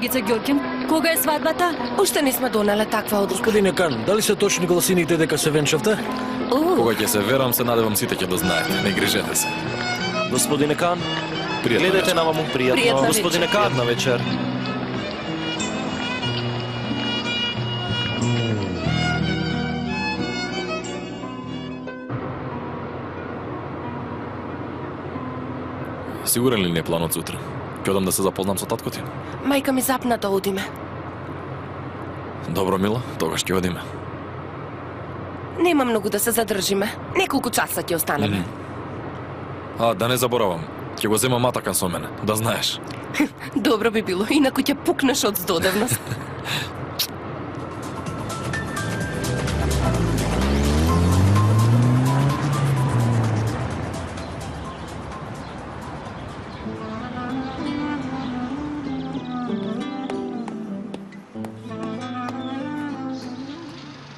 Госпогица Ѓоркин, кога е свадбата? Уште не сме донеле таква одлука. Господине Кан, дали се точни гласините дека се венчавте? Кога ќе се верам, се надевам сите ќе да знаете. Не грижете се. Господине Кан, Пријатно гледате вечер. наваму. Пријатна Господине вечер. Кан, на вечер. Сигурен ли не е планот сутра? Ќе одам да се запознам со татко ти. Мајка ми запна да одиме. Добро, мила, тогаш ќе одиме. Нема многу да се задржиме. Неколку часа ќе останеме. А, да не заборавам. Ќе го зема матакан со мене, да знаеш. Добро би било, инаку ќе пукнеш од здодевност.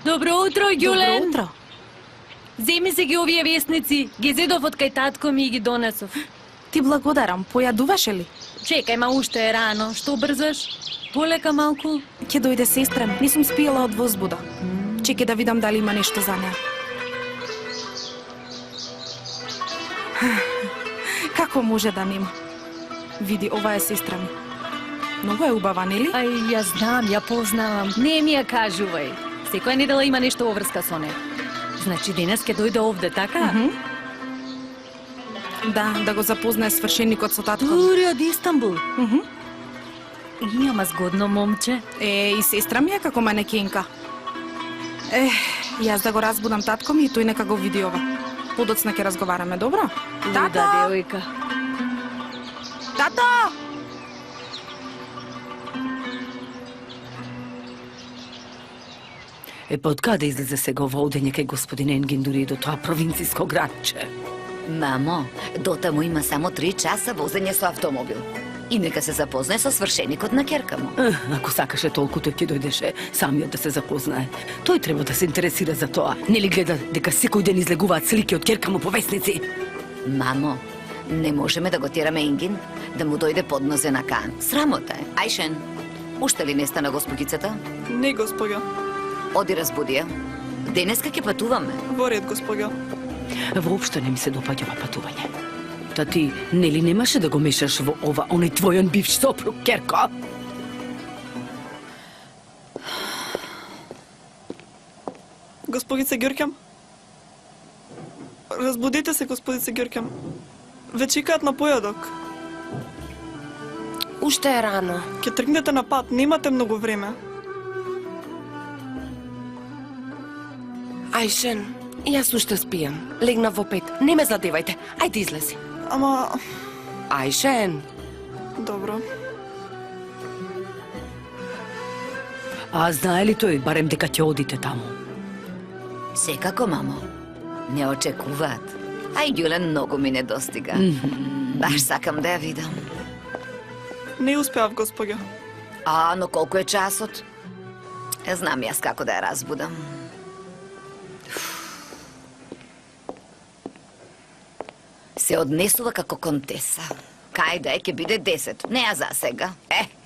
Добро утро, Ѓулен. Добро утро. Земи се ги овие весници. Ги зедов од кај татко ми и ги донесов. Ти благодарам. Појадуваше ли? Чекај, ма уште е рано. Што брзаш? Полека малку. Ќе дојде сестра ми. Не сум спиела од возбуда. Чекај да видам дали има нешто за неа. Како може да нема? Види, ова е сестра ми. Многу е убава, нели? Ај, ја знам, ја познавам. Не ми ја кажувај. Секоја недела има нешто во врска со неа. Значи денес ќе дојде овде, така? Да го запознае свршеникот со татко. Дури од Истанбул. Мгм. Ама згодно момче. И сестра ми е како манекенка. Јас да го разбудам татко ми и тој нека го види ова. Подоцна ќе разговараме, добро? Луда девојка. Тато! Па од каде излезе сега ова одење кај господин Енгин дури и до тоа провинциско градче? Мамо, дотаму има само 3 часа возење со автомобил. И нека се запознае со свршеникот на ќерка му. Ако сакаше толку, тој ќе дојдеше самиот да се запознае. Тој треба да се интересира за тоа. Нели гледа дека секој ден излегуваат слики од ќерка му по весници? Мамо, не можеме да го тераме Енгин да му дојде поднозе на Кан. Срамота е. Ајшен, уште ли не стана госпогицата? Не, госпоѓа. Оди разбуди ја. Денеска ќе патуваме. Во ред, госпоѓа. Воопшто не ми се допаѓа ова патување. Та ти, нели немаше да го мешаш во ова, оној твојон бивш сопруг, Керко? Господице Ѓоркјам. Разбудете се, господице Ѓоркјам. Веќе чекаат на појадок. Уште е рано. Ќе тргнете на пат, немате многу време. Ајшен, јас уште спијам. Легнав во 5. Не ме задевајте. Ајде излези. Ама... Ајшен. Добро. А знае ли тој барем дека ќе одите таму? Секако, мамо. Не очекуваат. Ај, Ѓулен многу ми не достига. Баш сакам да ја видам. Не успеав, госпоѓа. Но колку е часот? Знам јас како да ја разбудам. Се однесува како контеса. Кајде ќе биде 10. Не ја за сега.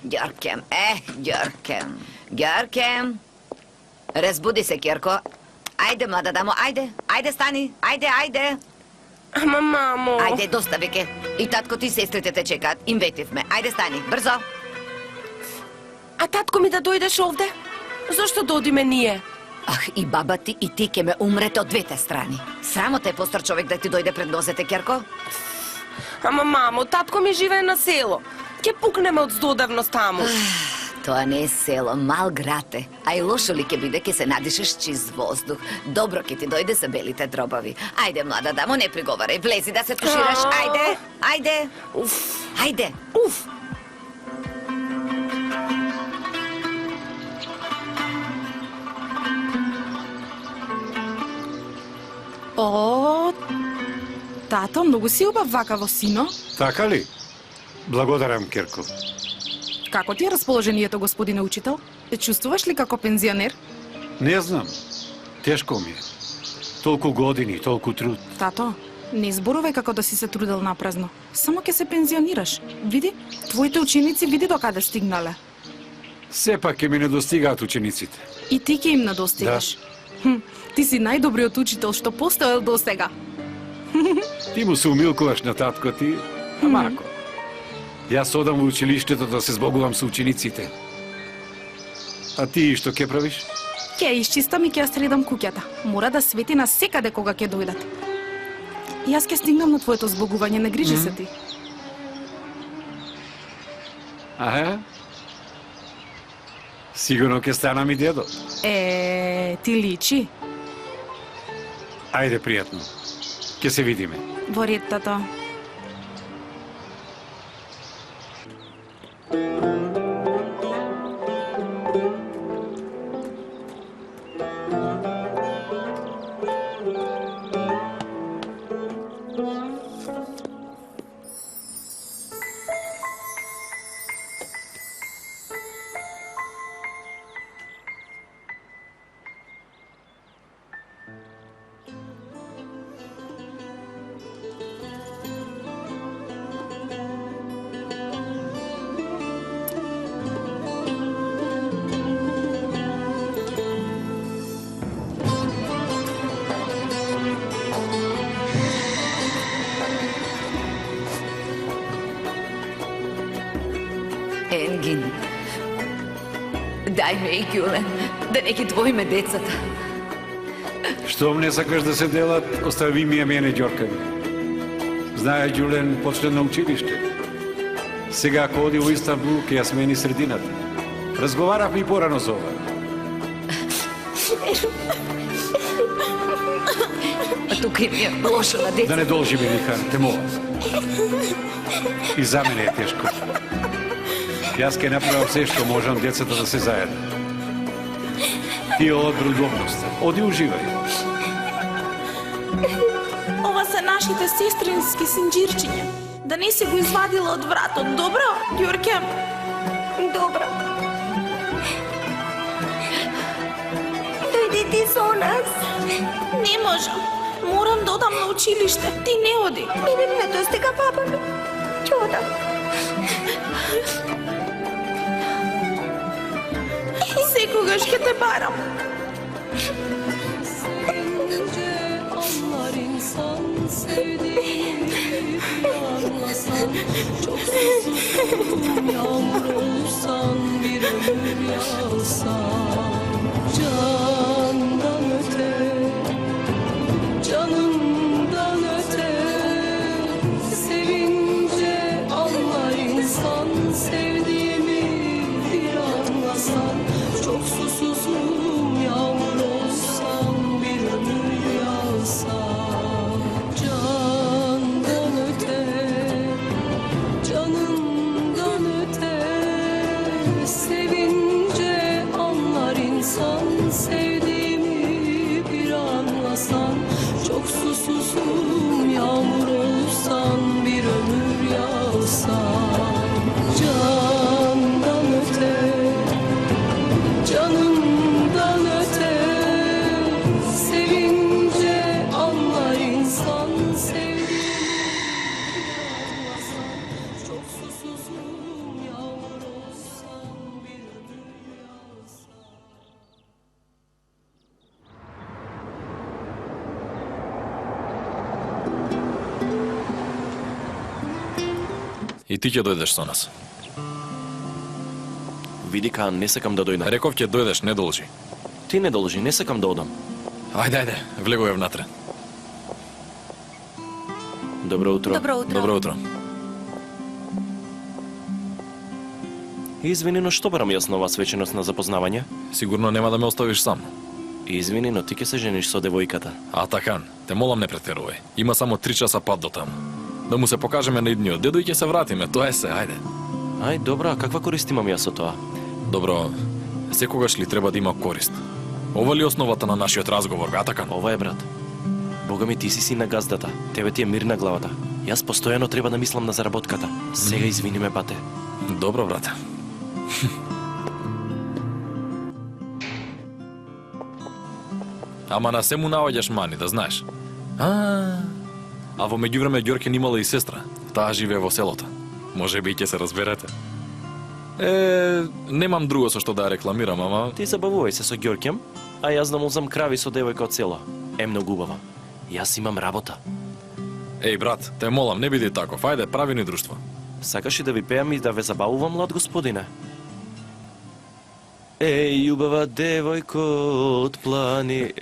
Ѓоркем, Ѓоркем. Ѓоркем. Разбуди се, Ќерко. Ајде, млада дамо, ајде. Ајде, стани. Ајде. Ама, мамо. Ајде, доста веќе. И татко ти сестрите те чекаат. Им ветивме. Ајде, стани. Брзо. А татко ми да дојдеш овде? Зошто да одиме ние? И баба ти и ти ќе ме умрете од двете страни. Срамота е постар човек да ти дојде пред нозете, Ќерко. Ама, мамо, татко ми живее на село. Ќе пукнеме од здодевност таму. Тоа не е село, мал град е. А и лошо ли ќе биде, ќе се надишеш чист воздух. Добро ќе ти дојде за белите дробави. Ајде, млада дамо, не приговарај. Влези да се тушираш. Ајде. Ајде. Тато, многу си убав вака во сино. Така ли? Благодарам, Керко. Како ти е расположението, господине учител? Се чувствуваш ли како пензионер? Не знам. Тешко ми е. Толку години, толку труд. Тато, не зборувај како да си се трудел напразно. Само ќе се пензионираш. Види, твоите ученици види докаде стигнале. Сепак ќе ми недостигаат учениците. И ти ќе им надостигаш. Ти си најдобриот учител што постоел до сега. Ти му се умилкуваш на татко ти, ама ако. Јас одам во училиштето да се збогувам со учениците. А ти што ќе правиш? Ќе ја исчистам и ќе ја средам куќата. Мора да свети на секаде кога ќе дојдат. Јас ќе стигнам на твоето збогување, не грижи се ти. Аха? Сигурно ќе станам и дедо. Ти личи. Ајде, пријатно. Ќе се видиме. Во ред, тато. Енгин, дај ме и Ѓулен, да не ги двоиме децата. Штом не сакаш да се делат, остави ми ја мене, Ѓорка. Знае, Ѓулен почне на училиште. Сега, ако оди во Истанбул, ќе ја смени средината. Разговаравме и порано за ова. А тука им е лошо на деца. Да не должи ме, Нихар, те молам. И за мене е тешко. Јас ќе направам се што можам децата да се заедно. Ти одбри удобноста. Оди уживај. Ова се нашите сестрински синџирчиња. Да не си го извадила од вратот, добро, Ѓурке? Добро. Дојди ти со нас. Не можам. Морам да одам на училиште. Ти не оди. Мене не достига папа ми. Ќе одам. Секогаш ќе те барам. Canımdan öte sevince anlar insan, sevdiğimi bir anlasan. Çok susuzum, yağmur olsam, bir ömür yağsam. Candan öte, canımdan öte sevince anlar insan, sevdiğimi bir anlasan. Çok susuzum, yağmur olsam, bir ömür yağsam. Candan öte, canımdan öte sevince anlar insan, sevdiğimi anlasan. Çok susuzum, yağmur olsam, bir ömür yağsam. И ти ќе дојдеш со нас. Види, Каан, не сакам да дојдам. Реков ќе дојдеш, не должи. Ти не должи, не сакам да одам. Ајде, влегој внатре. Добро утро. Добро утро. Добро утро. Извини, но што барам јас на оваа свеченост на запознавање? Сигурно нема да ме оставиш сам. Извини, но ти ќе се жениш со девојката. Атакан, те молам не претерувај. Има само 3 часа пат до таму. Да му се покажеме на идниот дедо и ќе се вратиме, тоа е се, ајде. Ај, добро, а каква корист имам јас од тоа? Добро, секогаш ли треба да има корист? Ова ли основата на нашиот разговор, бе, Атакан? Ова е, брат. Бога ми, ти си син на газдата. Тебе ти е мир на главата. Јас постојано треба да мислам на заработката. Сега извини ме, бате. Добро, брате. Ама на се му наоѓаш мани, да знаеш. А во меѓувреме Ѓоркен имала и сестра. Таа живее во селото. Може би ќе се разберете. Немам друго со што да ја рекламирам, ама... Ти забавувај се со Ѓоркем, а јас да музам крави со девојка од село. Многу убава. Јас имам работа. Еј, брат, те молам, не биди таков. Ајде, прави ни друштво. Сакаш и да ви пеам и да ве забавувам, млад господине? Еј, убава девојко од плани...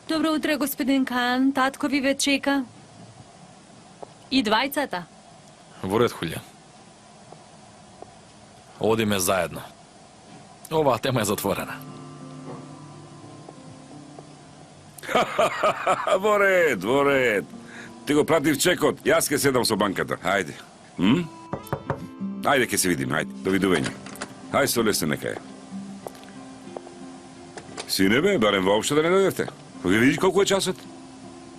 Добро утро, господин Кан. Татко ви ве чека. И двајцата. Во ред, Хулја. Одиме заедно. Оваа тема е затворена. Во ред, во ред. Ти го пратив чекот, јас ке седам со банката. Ајде. Ајде ке се видиме, ајде. Довидување. Ајде со лесне нека е. Сине бе, барем воопшто да не дојдевте. Кога видиш колку е часот?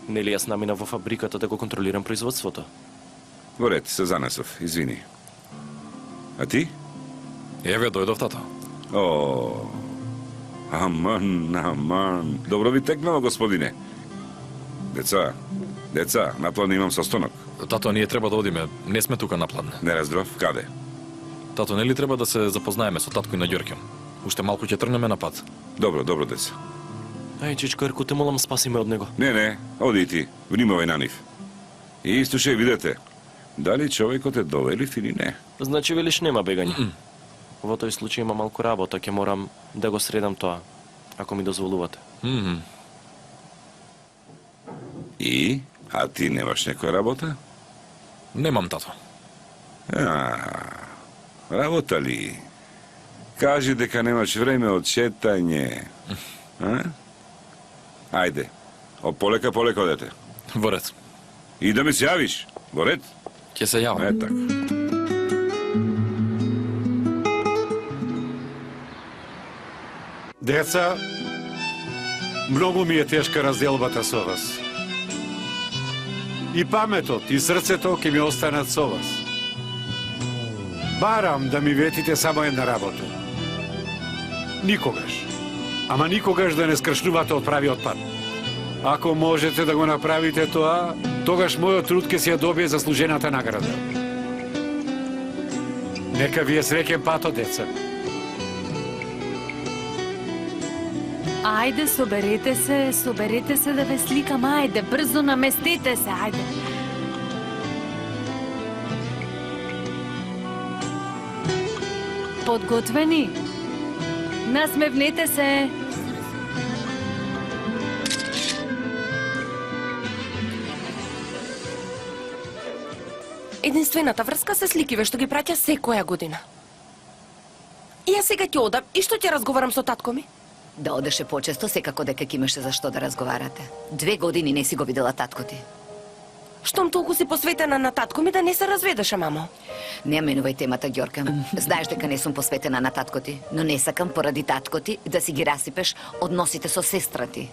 Нели јас наминав во фабриката да го контролирам производството? Во ред, се занесов, извини. А ти? Еве, дојдов, тато. О, аман. Добро ви текнало, господине. Деца, на план имам состанок. Тато, ние треба да одиме. Не сме тука на план. Не разбрав, каде? Тато, нели треба да се запознаеме со татко и на Ѓоркем? Уште малку ќе тргнеме на пат. Добро, деца. Ај, чичко Ерко, те молам, спаси ме од него. Не, оди и ти. Внимавај на нив. И слушај, видете, дали човекот е довелив или не. Значи, велиш, нема бегање. Во тој случај има малку работа, ќе морам да го средам тоа, ако ми дозволувате. И? А ти немаш некоја работа? Немам, тато. Работа ли? Кажи дека немаш време од шетање. Ајде, полека одете. Во ред. И да ми се јавиш. Во ред? Ќе се јавам. Така. Деца, многу ми е тешка разделбата со вас. И паметот, и срцето ќе ми останат со вас. Барам да ми ветите само една работа. Никогаш, ама никогаш да не скршнувате од правиот пат. Ако можете да го направите тоа, тогаш мојот труд ќе си ја добие заслужената награда. Нека ви е среќен патот, деца. Ајде, соберете се да ве сликам. Ајде, брзо наместете се, ајде. Подготвени? Насмевнете се. Единствената врска се сликиве што ги праќа секоја година. И јас сега ќе одам и што ќе разговарам со татко ми? Да одеше почесто, секако дека ќе имаше за што да разговарате. 2 години не си го видела татко ти. Штом толку си посветена на татко ми да не се разведеше, мамо? Не менувај темата, Ѓорка. Знаеш дека не сум посветена на татко ти, но не сакам поради татко ти да си ги расипеш односите со сестра ти.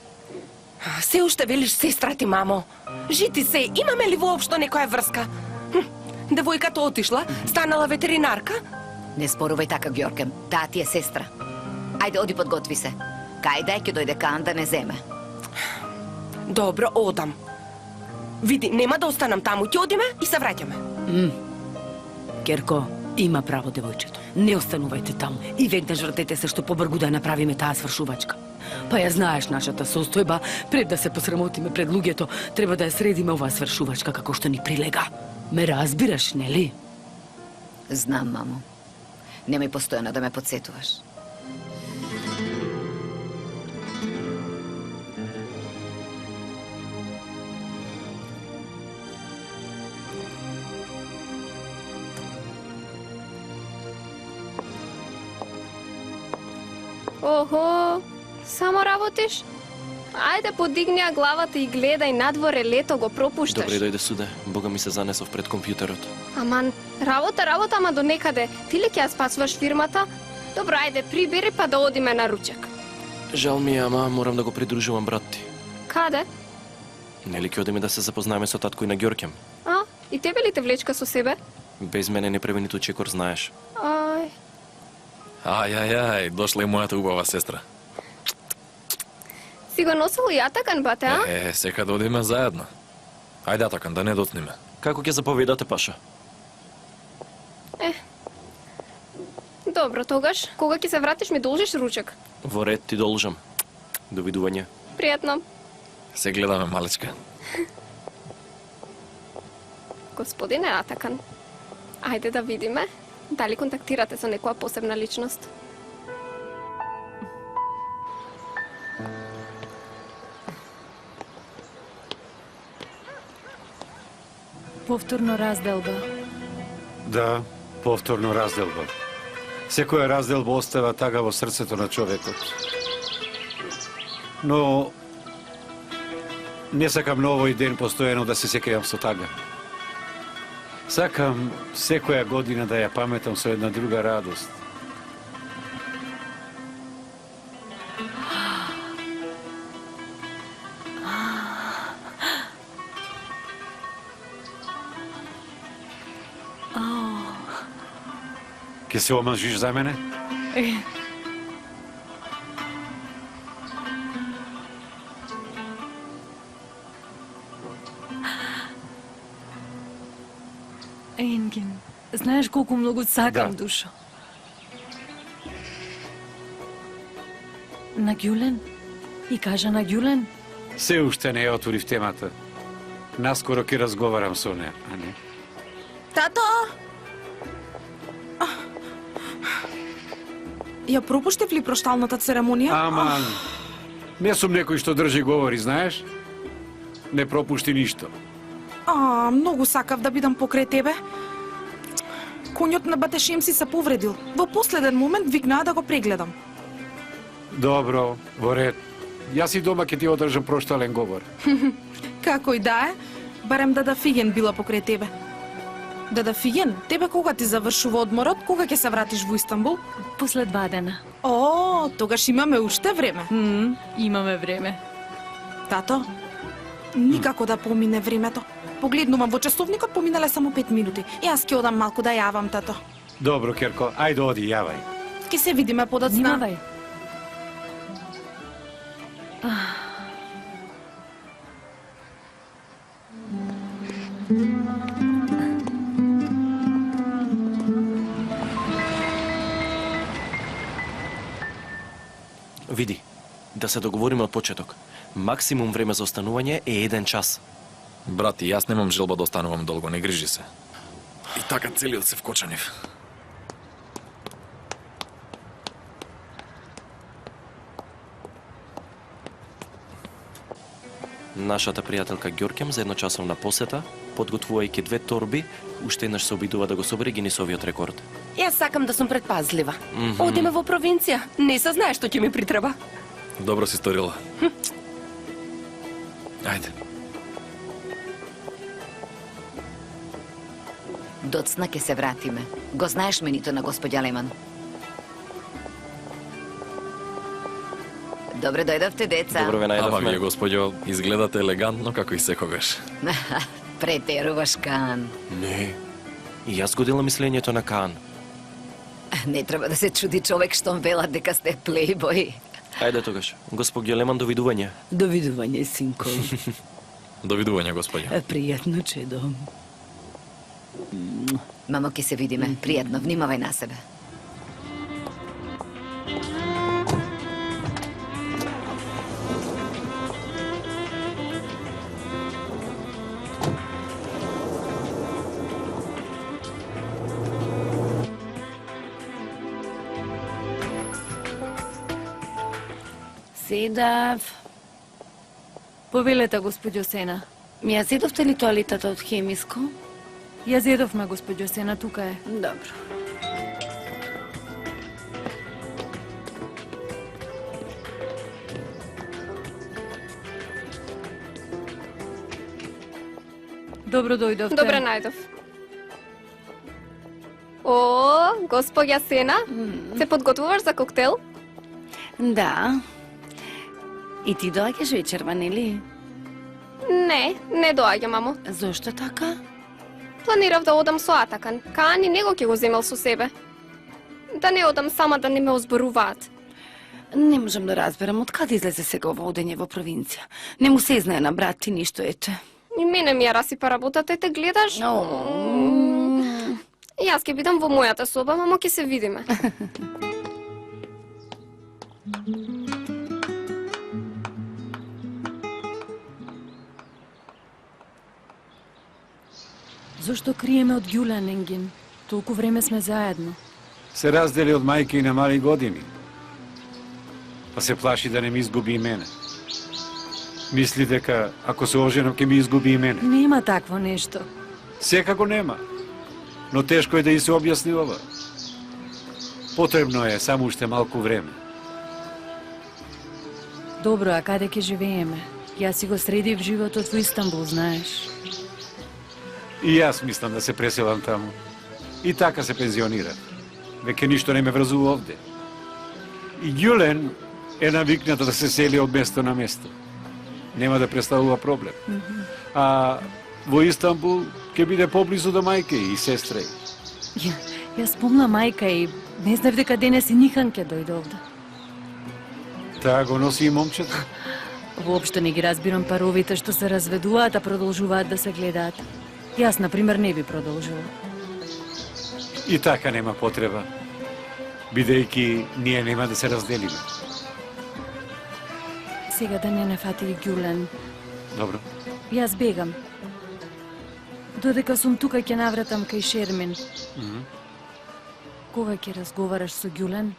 Се уште велиш сестра ти, мамо. Жити се, имаме ли воопшто некоја врска? Девојката отишла, станала ветеринарка? Не спорувај така, Ѓорке. Таа ти е сестра. Ајде, оди подготви се. Кајде ќе дојде Кан да не земе. Добро, одам. Види, нема да останам таму, ќе одиме и се враќаме. Керко, има право девојчето. Не останувајте таму и веднаш вратете се што побргу да направиме таа свршувачка. Па ја знаеш нашата состојба, пред да се посрамотиме пред луѓето, треба да ја средиме оваа свршувачка како што ни прилега. Ме разбираш, нели? Знам, мамо. Немај постојано да ме подсетуваш. Охо, само работиш? Ајде, подигни ја главата и гледај надворе, лето го пропушташ. Добре, дојде суде. Бога ми се занесов пред компјутерот. Аман, работа, ама до некаде. Ти ли ќе ја спасуваш фирмата? Добро, ајде, прибери па да одиме на ручек. Жал ми е, ама морам да го придружувам брат ти. Каде? Нели ќе одиме да се запознаеме со татко и на Ѓоркем? А, и тебе ли те влечка со себе? Без мене не прави ниту чекор, знаеш. Ај. Ај, дошла и мојата убава сестра. Си го носил и Атакан, бате, а? Сека да одиме заедно. Ајде, Атакан, да не дотниме. Како ќе заповедате, Паша? Добро, тогаш, кога ќе се вратиш ми должиш ручек. Во ред ти должам. Довидување. Пријатно. Се гледаме, малечка. Господине Атакан, ајде да видиме дали контактирате со некоја посебна личност. Повторно разделба. Да, повторно разделба. Секоја разделба остава тага во срцето на човекот. Но не сакам на овој ден постојано да се сеќавам со тага. Сакам секоја година да ја паметам со една друга радост. Ке се омажиш за мене? Енген, знаеш колку многу сакам, Да. душо. На Ѓулен? И кажа на Ѓулен? Се уште не ја отворив темата. Наскоро ќе разговарам со неа, а не? Тато! Ја пропуштив ли прошталната церемонија? Аман, не сум некој што држи говори, знаеш? Не пропушти ништо. Многу сакав да бидам покрај тебе. Конјот на Батешем си се повредил. Во последен момент викнаа да го прегледам. Добро, во ред. Јас и дома ќе ти одржам проштален говор. Како и да е, барем Дада Фиген била покрај тебе. Дада Фиген, тебе кога ти завршува одморот, кога ќе се вратиш во Истанбул? После 2 дена. Тогаш имаме уште време. Имаме време. Тато, никако да помине времето. Погледнувам во часовникот, поминале само 5 минути. Јас ќе одам малку да јавам, тато. Добро, Керко, ајде оди, јавај. Ке се видиме подоцна. Внимавај. Види, да се договориме од почеток. Максимум време за останување е 1 час. Брати, јас немам желба да останувам долго, не грижи се. И така целиот се вкочанив. Нашата пријателка Ѓоркем за едночасовна посета, подготвувајќи 2 торби, уште еднаш се обидува да го собере Гинисовиот рекорд. Јас сакам да сум предпазлива. Одиме во провинција, не се знае што ќе ми притреба. Добро си сторила. Ајде. Доцна ќе се вратиме. Го знаеш менито на господја Леман. Добре дојдовте, деца. Добро ве Ама најдовме. вие, господјо, изгледате елегантно како и секогаш. Претеруваш, Кан. Не. И јас го делам мислењето на Кан. Не треба да се чуди човек штом велат дека сте плейбој. Ајде тогаш. Госпоѓо Леман, довидување. Довидување, синко. Довидување, господјо. Пријатно, чедо. Мамо, ќе се видиме. Пријатно, внимавај на себе. Седав. Повелете, господјо Сена. Ми ја седовте ли тоалетата од хемиско? Ја зедовме, господјо Сена, тука е. Добро. Добро дојдовте. Добре најдов. Господја Сена, се подготвуваш за коктел? Да. И ти доаѓаш вечерва, нели? Не доаѓа, мамо. Зошто така? Планирав да одам со Атакан. Каани него ќе го земел со себе. Да не одам сама, да не ме озборуваат. Не можам да разберам од каде излезе сега ова одење во провинција. Не му се знае на брат ти ништо, ете. И мене ми ја расипа работата и те гледаш. Јас ќе бидам во мојата соба, мамо ќе се видиме. Зошто криеме од Ѓулен, Енгин? Толку време сме заедно. Се раздели од мајка и на мали години. Па се плаши да не ми изгуби и мене. Мисли дека ако се оженам ќе ми изгуби и мене. Нема такво нешто. Секако нема. Но тешко е да и се објасни ова. Потребно е само уште малку време. Добро, а каде ќе живееме? Јас си го средив животот во Истанбул, знаеш. И јас мислам да се преселам таму. И така се пензионира. Веќе ништо не ме врзува овде. И Ѓулен е навикната да се сели од место на место. Нема да представува проблем. А во Истанбул ќе биде поблизу до мајка и сестра. Јас помна мајка и не знав дека денес и Нихан ќе дојде овде. Таа го носи и момчето. Воопшто не ги разбирам паровите што се разведуваат, а продолжуваат да се гледаат. Јас, например, не би продолжила. И така нема потреба, бидејќи ние нема да се разделиме. Сега да не фати и Ѓулен. Добро. Јас бегам. Додека сум тука ќе навратам кај Шермин. Кога ќе разговараш со Ѓулен?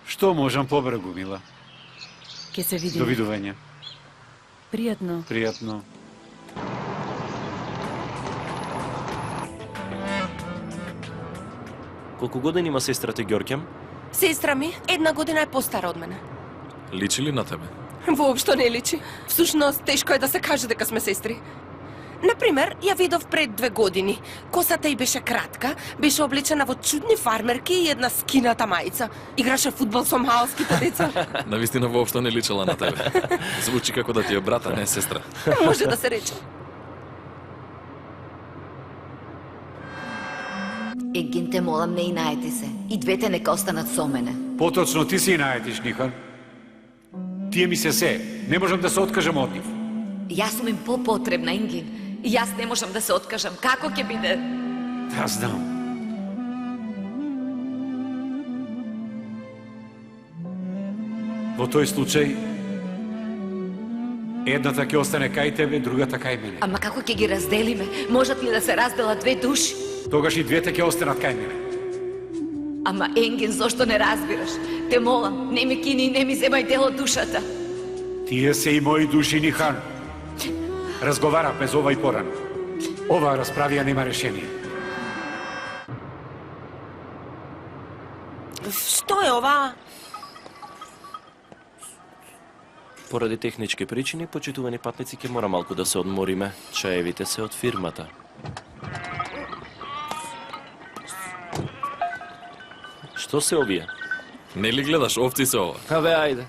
Што можам побргу, мила? Ќе се видиме. Довидување. Пријатно. Пријатно. Колку години има сестрата Ѓоркем? Сестра ми, 1 година е постара од мене. Личи ли на тебе? Воопшто не личи. Всушност, тешко е да се каже дека сме сестри. Например, ја видов пред 2 години. Косата й беше кратка, беше облечена во чудни фармерки и една скината мајца. Играше фудбал со маалските деца. Навистина воопшто не личела на тебе. Звучи како да ти е брат, а не сестра. Може да се рече. Егин, те молам, не и наети се. И двете нека останат со мене. Поточно ти си наетиш, Нихан. Тие ми се. Не можам да се откажам од нив. Јас сум им попотребна, Ингин. И јас не можам да се откажам. Како ќе биде? Да, знам. Во тој случај, едната ќе остане кај тебе, другата кај мене. Ама како ќе ги разделиме? Можат ли да се разделат 2 души? Тогаш и двете ќе останат кај мене. Ама, Енгин, зошто не разбираш? Те молам, не ми кини и не ми земај дел од душата. Тие се и мои души, Нихан. Разговаравме за ова и порано. Оваа расправија нема решение. Што е ова? Поради технички причини, почитувани патници, ќе мора малку да се одмориме. Чаевите се од фирмата. Што се овие? Не ли гледаш, овци се ова? Абе, ајде.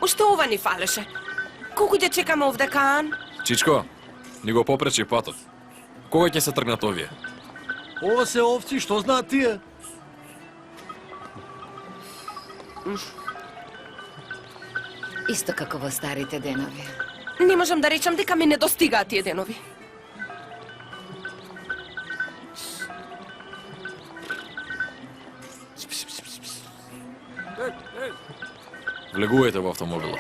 Уште ова ни фалеше. Колку ќе чекаме овде, Каан? Чичко, ни го попречи патот. Кога ќе се тргнат овие? Ова се овци, што знаат тие? Исто како во старите денови. Не можам да речам дека ми недостигаат тие денови. Влегувајте во автомобилот.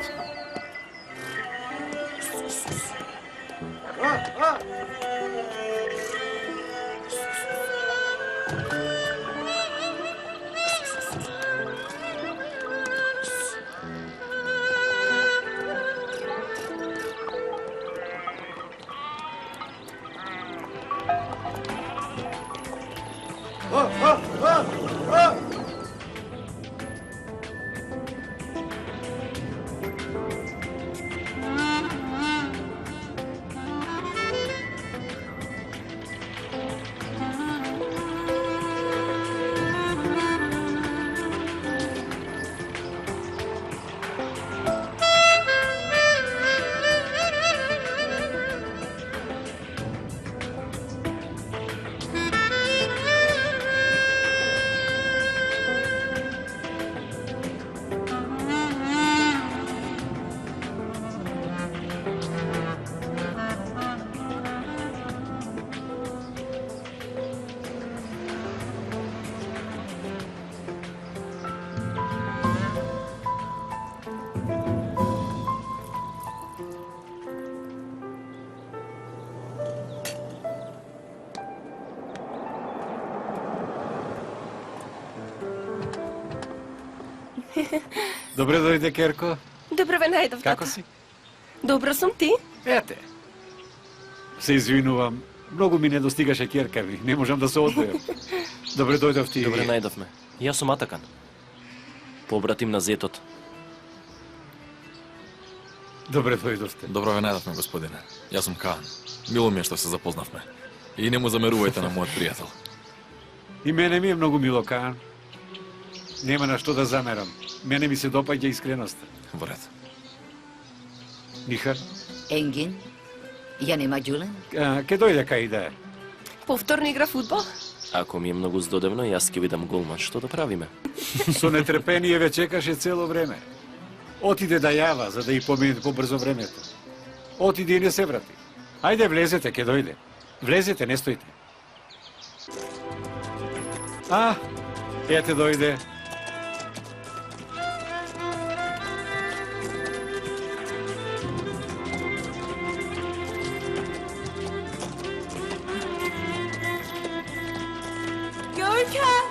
Добре дојде, Керко. Добро ве најдов, тата. Како си? Добро сум ти? Ете. Се извинувам. Многу ми не достигаше керка ви. Не можам да се одвојам. Добре дојдов ти. Добре најдовме. Јас сум Атакан. Побратим на зетот. Добре дојдовте. Добро ве најдовме, господине. Јас сум Каан. Мило ми е што се запознавме. И не му замерувајте на мојот пријател. И мене ми е многу мило, Каан. Нема на што да замерам. Мене ми се допаѓа искреноста. Во ред. Нихар? Енгин? Ја нема Ѓулен? Ке дојде кај да е. Повторно игра фудбал? Ако ми е многу здодевно, јас ќе видам голман. Што да правиме? Со нетрпение ве чекаше цело време. Отиде да јава, за да и помине побрзо времето. Отиде и не се врати. Ајде, влезете, ке дојде. Влезете, не стоите. Ете дојде. Görkem!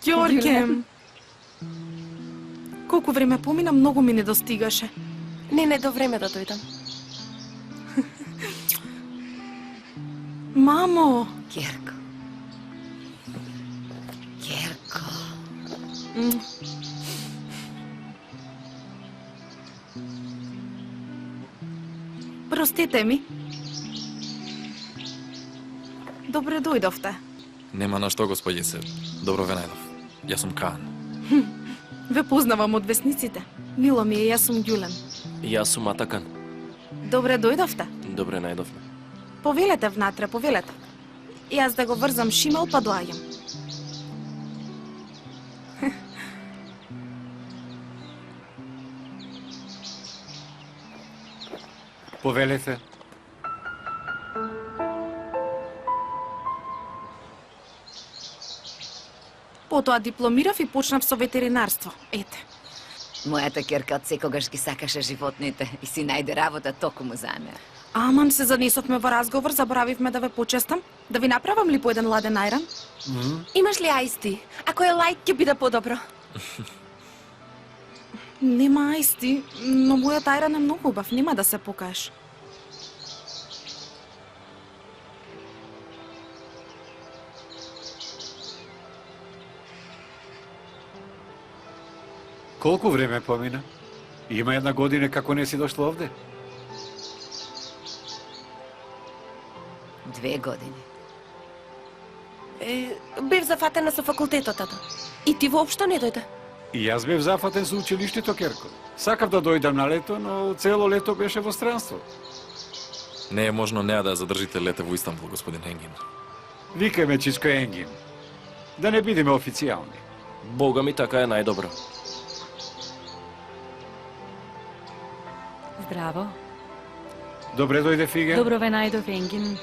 Ѓоргем. Колку време помина, многу ми недостигаше. Не до време да дојдам. Мамо! Керко. Керко. Простете ми. Добре дојдовте. Нема на што, господице. Добро ве најдов. Јас сум Каан. Ве познавам од весниците. Мило ми е, јас сум Ѓулен. Јас сум Атакан. Добре дојдовте. Добре најдовме. Повелете внатре, повелете. Јас да го врзам шимал, па доаѓам. Повелете. Потоа дипломирав и почнав со ветеринарство. Ете. Мојата керка од секогаш ги сакаше животните и си најде работа токму за неа. Аман, се занесовме во разговор, заборавивме да ве почестам. Да ви направам ли по еден ладен ајран? Имаш ли ајсти? Ако е лајт, ќе биде подобро. Нема ајсти, но мојот ајран е многу убав, нема да се покажеш. Колку време помина? Има една година како не си дошла овде. 2 години. Бев зафатена со факултетот, тато. И ти воопшто не дојде. И јас бев зафатен со училиштето, Керко. Сакав да дојдам на лето, но цело лето беше во странство. Не е можно неа да ја задржите лете во Истанбул, господин Енгин. Викај ме Чичко Енгин. Да не бидеме официјални. Бога ми, така е најдобро. Здраво. Добре дојде, Фиген. Добро ве најдов, Енгин.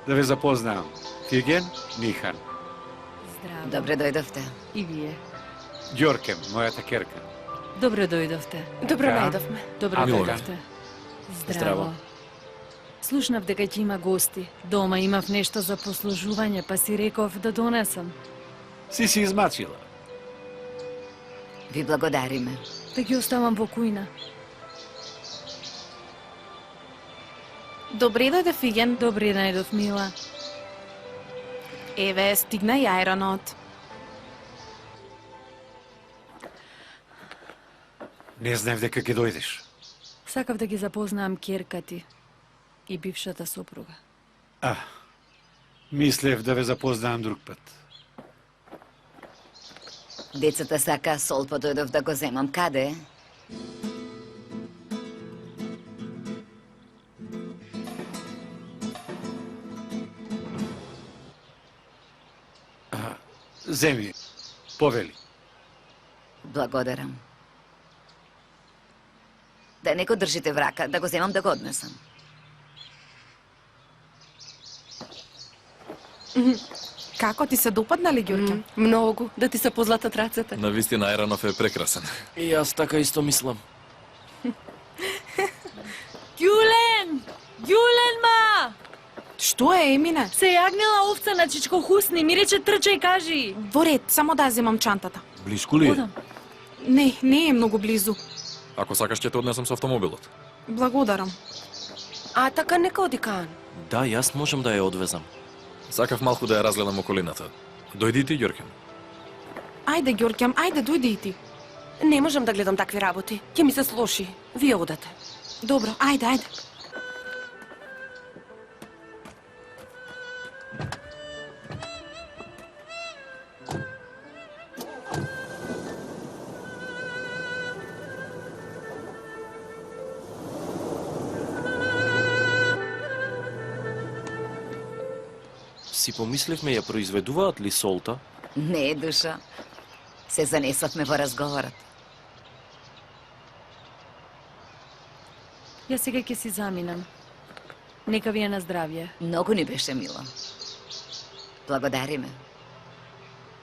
Да ве запознаам. Фиген, Нихан. Здраво. Добре дојдовте. И вие. Ѓоркем, мојата керка. Добро дојдовте. Добро Така. најдовме. Добро Мило дојдовте. Здраво. Здраво. Слушнав дека ќе има гости. Дома имав нешто за послужување, па си реков да донесам. Си измачила. Ви благодариме. Да ги оставам во кујна. Добре дојде, Фиген. Добре најдов, мила. Еве, стигна и ајранот. Не знаев дека ќе дојдеш. Сакав да ги запознаам керка ти и бившата сопруга. Мислев да ве запознаам друг пат. Децата сака сол, па дојдов да го земам. Каде? Земи, повели. Благодарам. Да не го држите врака, да го земам да го однесам. Како ти се допаднали, Ѓурке? Многу, да ти се позлатат рацете. На вистина Еранов е прекрасен. И јас така исто мислам. Ѓулен! Ѓулен, ма! Што е, Емине? Се јагнела овца на Чичко Хусни, ми рече трчај кажи. Во ред, само да земам чантата. Блиску ли е? Одам. Не е многу близу. Ако сакаш ќе те однесам со автомобилот. Благодарам. А така нека оди Каан. Да, јас можам да ја одвезам. Сакав малку да ја разгледам околината. Дојди и ти, Ѓоркен. Ајде, Ѓорке, ајде, дојди и ти. Не можам да гледам такви работи. Ќе ми се слоши. Вие одете. Добро, ајде. Си помисливме, ја произведуваат ли солта? Не, душа. Се занесовме во разговорот. Јас сега ќе си заминам. Нека ви е на здравје. Многу ни беше мило. Благодариме.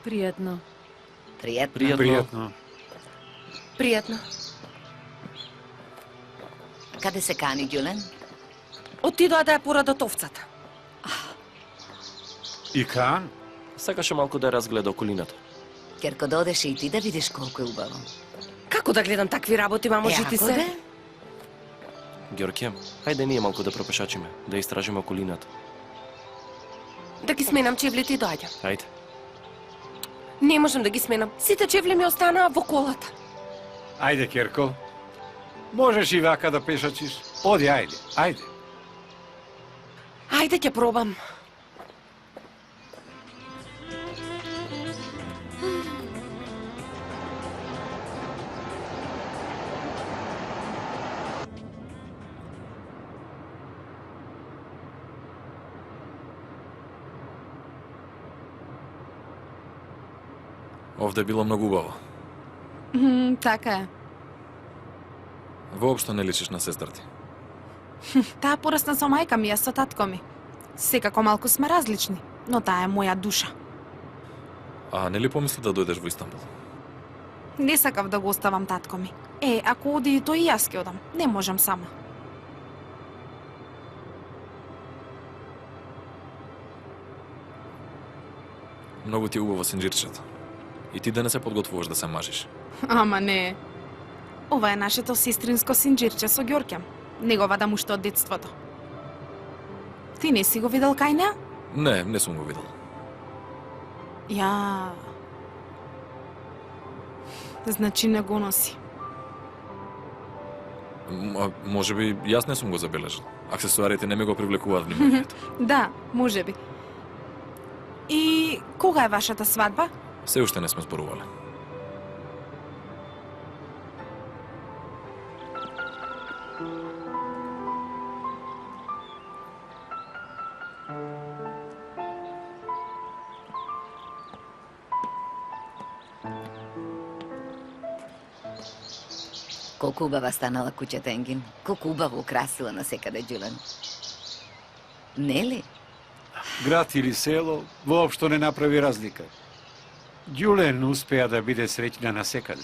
Пријатно. Пријатно. Пријатно. Каде се кани, Ѓулен? Отидоа да ја порадат овцата. И Каан? Сакаше малку да разгледа околината. Керко, да одеше и ти да видиш колку е убаво. Како да гледам такви работи, мамо, жити ако се? да? Ѓорке, хајде ние малку да пропешачиме, да истражиме околината. Да ги сменам чевлите и доаѓа. Хајде. Не можам да ги сменам. Сите чевли ми останаа во колата. Ајде, Керко. Можеш и вака да пешачиш. Оди, ајде. Ајде ќе пробам. Овде било многу убаво. Така е. Воопшто не личиш на сестра ти. Таа порасна со мајка ми, јас со татко ми. Секако малку сме различни, но таа е моја душа. А не ли помисли да дојдеш во Истанбул? Не сакав да го оставам татко ми. Ако оди тој и јас ќе одам. Не можам сама. Многу ти е убаво синџирчето. И ти да не се подготвуваш да се мажиш. Ама не. Ова е нашето сестринско синџирче со Ѓорке. Неговата мушта од детството. Ти не си го видел кај неа? Не сум го видел. Ја... Значи не го носи. Може би јас не сум го забележал. Аксесуарите не ми го привлекуваат вниманието. Да, може би. И кога е вашата свадба? Се уште не сме зборувале. Колку убава станала куќата Енгин. Колку убаво украсила на секаде Ѓулен. Не ли? Град или село, воопшто не направи разлика. Ѓулен успеа да биде среќна на секаде.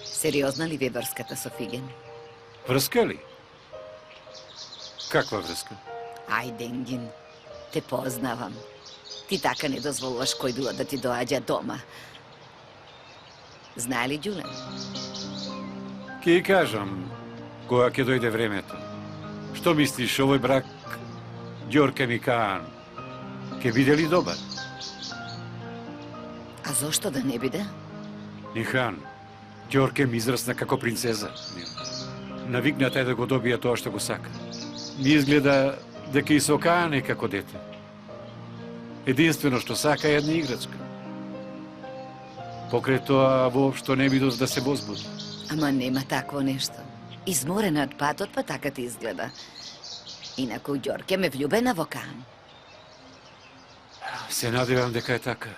Сериозна ли ви е врската со Фиген? Врска ли? Каква врска? Ајде, Енгин, те познавам. Ти така не дозволуваш кој било да ти доаѓа дома. Знае ли Ѓулен? Ке кажам, кога ќе дојде времето. Што мислиш, овој брак Ѓорке ми Каан ќе биде ли добар? А зошто да не биде? Нихан, Ѓорке ми израсна како принцеза. Навикната е да го добија тоа што го сака. Ми изгледа дека и со Каан е како дете. Единствено што сака е една играчка. Покрај тоа воопшто не би да се возбуди. Ама нема такво нешто. Изморена од патот, па така ти изгледа. Инаку Ѓорке ме влюбена во Каан. Се надевам дека е така.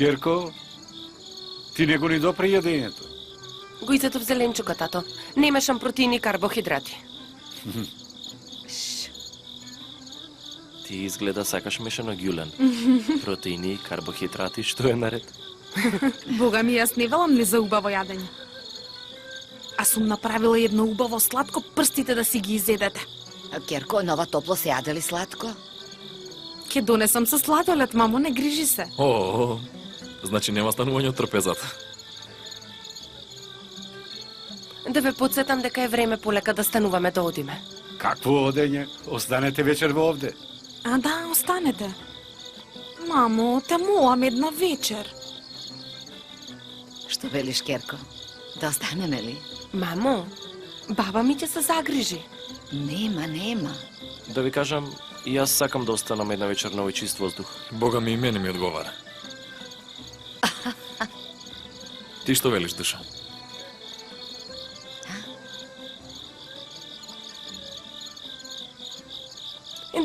Керко, ти не го ни допре јадењето. Го изедов зеленчука, тато. Немашам протеини и карбохидрати. Ти изгледа сакаш мешано гјулен. Протеини, карбохидрати, што е наред? Бога ми, јас не велам не за убаво јадење. А сум направила едно убаво сладко, прстите да си ги изедете. Керко, нова топло се јаде ли сладко? Ке донесам со сладолед, мамо, не грижи се. О, значи нема станување од трпезата. Да ве подсетам дека е време полека да стануваме да одиме. Какво одење? Останете вечер во овде. А да, останете. Мамо, те молам една вечер. Што велиш, Керко? Да останеме ли? Мамо, баба ми ќе се загрижи. Нема. Да ви кажам, и јас сакам да останам една вечер на овој чист воздух. Бога ми и мене ми одговара. Ти што велиш, душа?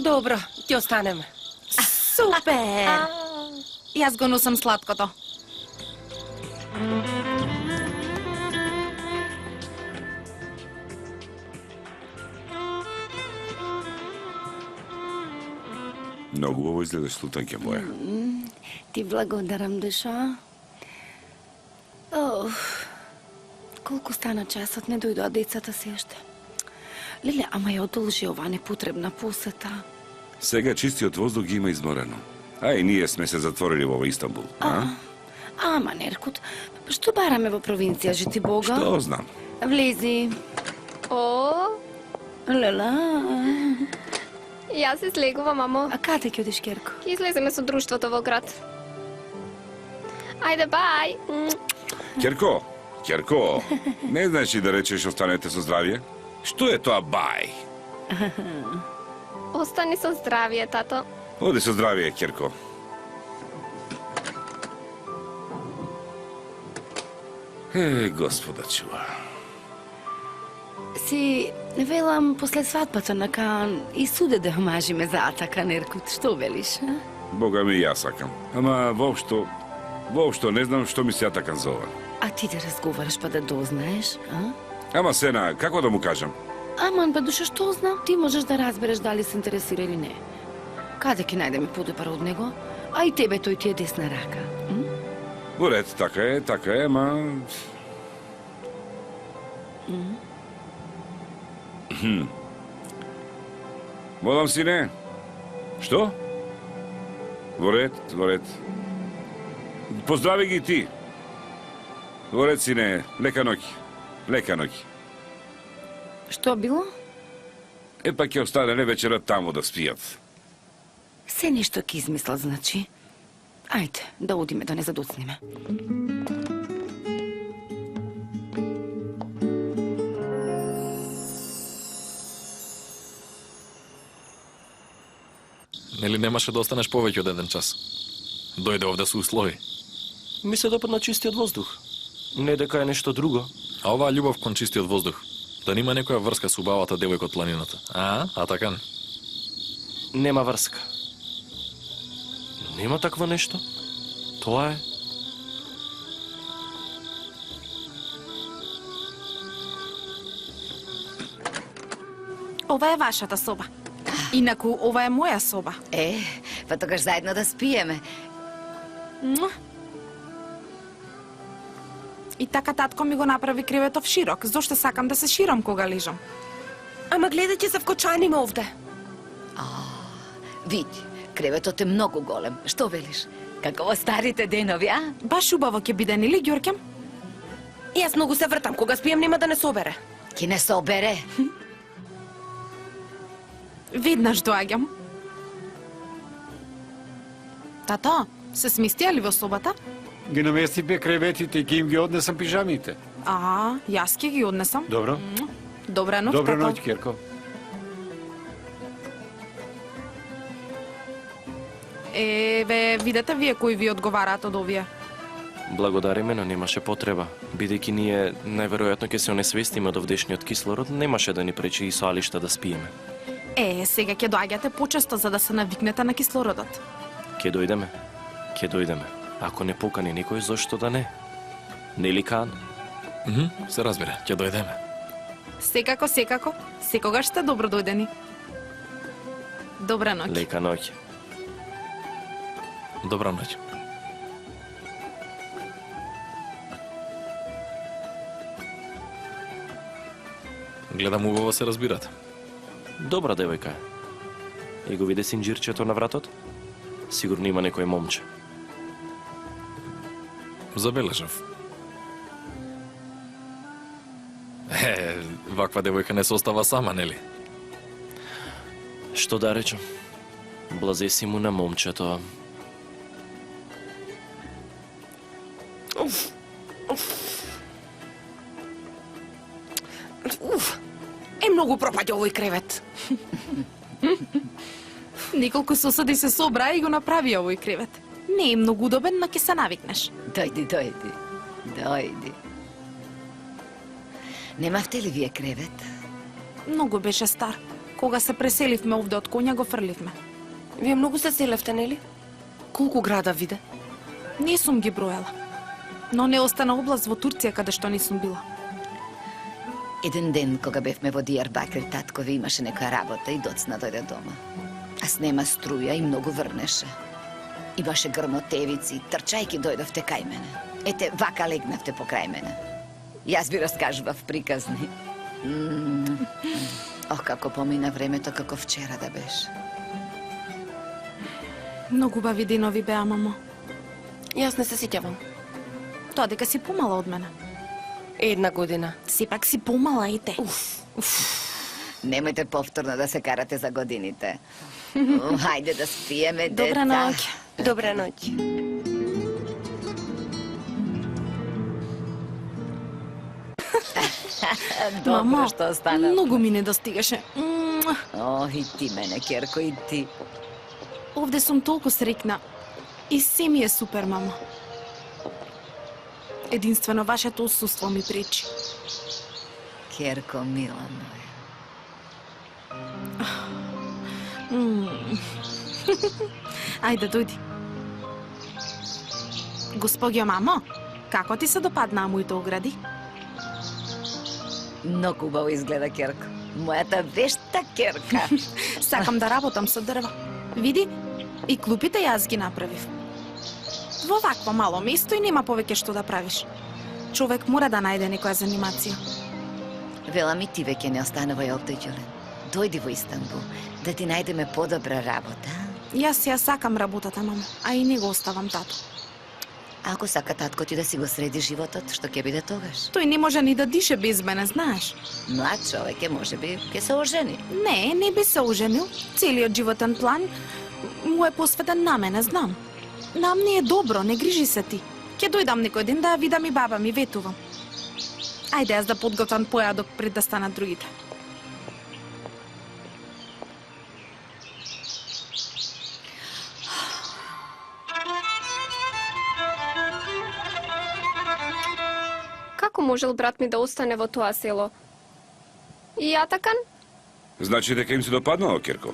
Добро, ќе останеме. Супер! Јас го носам сладкото. Многу убаво изгледаш, Султанке моја. Ти благодарам, душа. Колку стана часот, не дојдоа децата се уште. Леле, ама ја одолжи оваа непотребна посета. Сега чистиот воздух ги има изморено. А и ние сме се затворили во Истанбул, Ама, Неркут, што бараме во провинција, жити Бога? Што знам? Влези. О, Лела. јас се слегувам, мамо. А каде ќе одиш, Керко? Ќе излеземе со друштвото во град. Ајде, бај. Керко, не знаеш ли да речеш останете со здравје? Што е тоа бај? Остани со здравје, тато. Оди со здравје, Керко. Господа чува. Си велам после свадбата на Каан и суде да омажиме за Атака, Неркут. Што велиш, а? Бога ми, јас сакам. Ама воопшто не знам што ми се Атакан зова. А ти да разговараш па да дознаеш, а? Ама Сена, како да му кажам? Аман, па душа, што знам? Ти можеш да разбереш дали се интересира или не. Каде ќе најдеме подобар од него? А и тебе тој ти е десна рака. Во ред, така е, ама... Молам, сине. Што? Во ред. Поздрави ги ти. Во ред, сине. Лека ноќ. Што било? Епак ќе останеме вечерот таму да спијат. Се нешто ќе измислат, значи. Ајде, да одиме, да не задоцнеме. Нели немаше да останеш повеќе од еден час? Дојде овде со услови. Ми се допадна чистиот воздух. Не дека е нешто друго. А оваа љубов кон чистиот воздух, да нема некоја врска со убавата девојка од планината? Атакан? Нема врска. Нема такво нешто. Тоа е. Ова е вашата соба. Инаку, ова е моја соба. Па тогаш заедно да спиеме. И така татко ми го направи креветов широк, зошто сакам да се ширам кога лежам. Ама гледај, ќе се вкочаниме овде. Види, креветот е многу голем. Што велиш? Како во старите денови, а? Баш убаво ќе биде, нели, Ѓоркем? Јас многу се вртам, кога спием нема да не собере. Ќе не собере. Веднаш доаѓам. Тато, се сместија ли во собата? Ги наместивме креветите и ќе им ги однесам пижамите. Јас ќе ги однесам. Добро. Добра ноќ, Добра тато. ноќ, Керко. Еве, видете вие кои ви одговараат од овие. Благодариме, но немаше потреба. Бидејќи ние најверојатно ќе се онесвестиме од овдешниот кислород, немаше да ни пречи и со Алишта да спиеме. Сега ќе доаѓате почесто за да се навикнете на кислородот. Ќе дојдеме. Ако не покани никој, зошто да не? Нели Кан? Се разбира, ќе дојдеме. Секако, секако. Секогаш сте добро дојдени. Добра ноќ. Лека ноќ. Добра ноќ. Гледам убаво се разбирате. Добра девојка е. И го виде синџирчето на вратот? Сигурно има некој момче. Забележав. Ваква девојка не се остава сама, нели? Што да речем? Блазе си му на момчето. Е многу пропаѓа овој кревет. Неколку соседи се собраа и го направија овој кревет. Не е многу удобен, но ќе се навикнеш. Дојди. Немавте ли вие кревет? Многу беше стар. Кога се преселивме овде од коња, го фрливме. Вие многу се селевте, нели? Колку града виде? Не сум ги броела. Но не остана област во Турција каде што не сум била. Еден ден, кога бевме во Дијарбакир, татко ви имаше некоја работа и доцна дојде дома. А снема струја и многу врнеше. Имаше грмотевици, трчајки дојдовте кај мене. Ете, вака легнавте покрај мене. Јас ви раскажував приказни. Ох, како помина времето, како вчера да беше. Многу убави денови беа, мамо. Јас не се сеќавам. Тоа дека си помала од мене. Една година. Сепак си помала, ете. Немојте повторно да се карате за годините. Хајде да спиеме, деца. Добра ноќ. Добра ноќ. Мамо, што стана. многу ми недостигаше. О, и ти мене, Керко, и ти. Овде сум толку срекна. И се ми е супер, мамо. Единствено вашето отсуство ми пречи. Керко, мила моја. Ајде, дојди. Госпоѓо мамо, како ти се допаднаа моите огради? Многу убаво изгледа, Керко. Мојата вешта Керка. Сакам да работам со дрва. Види, и клупите јас ги направив. Во вакво мало место и нема повеќе што да правиш. Човек мора да најде некоја занимација. Вела ми ти веќе не останувај овде, Ѓулен. Дојди во Истанбул, да ти најдеме подобра работа. Јас ја сакам работата, мамо, а и не го оставам тато. Ако сака татко ти да си го среди животот, што ќе биде тогаш? Тој не може ни да дише без мене, знаеш. Млад човек е, може би, ќе се ожени. Не би се оженил. Целиот животен план му е посветен на мене, знам. Нам не е добро, не грижи се ти. Ќе дојдам некој ден да видам и баба ми, ветувам. Ајде јас да подготвам појадок пред да станат другите. Како можел брат ми да остане во тоа село? И Атакан? Значи дека им се допаднало, Керко?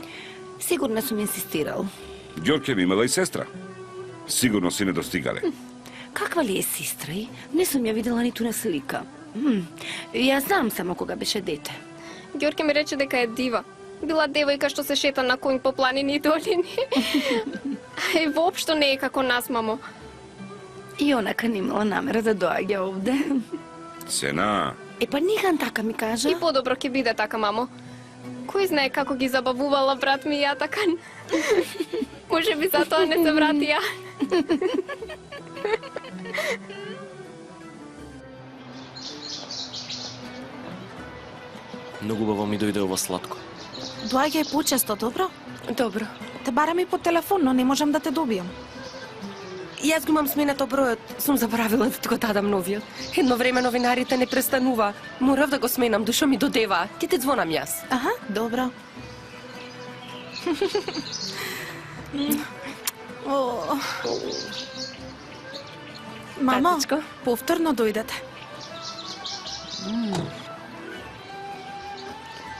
Сигурно сум инсистирал. Ѓорке ми имала и сестра. Сигурно си не достигале. Каква ли е сестра и? Не сум ја видела ниту на слика. Јас знам само кога беше дете. Ѓорке ми рече дека е дива. Била девојка што се шета на конј по планини и долини. И воопшто не е како нас, мамо. И онака не имала намера да доаѓа овде. Сена. Па Ниган така ми кажа. И подобро ќе биде така, мамо. Кој знае како ги забавувала брат ми и Атакан. Може би затоа не се вратија. Многу убаво ми дојде ова сладко. Доаѓај почесто, добро? Добро. Те барам и по телефон, но не можам да те добијам. Јас го имам сменато бројот. Сум заборавила да ти го дадам новиот. Едно време новинарите не престанува. Морав да го сменам, душо ми додева. Ќе те звонам јас. Аха, добро. Мамо, Татичко? повторно дојдете.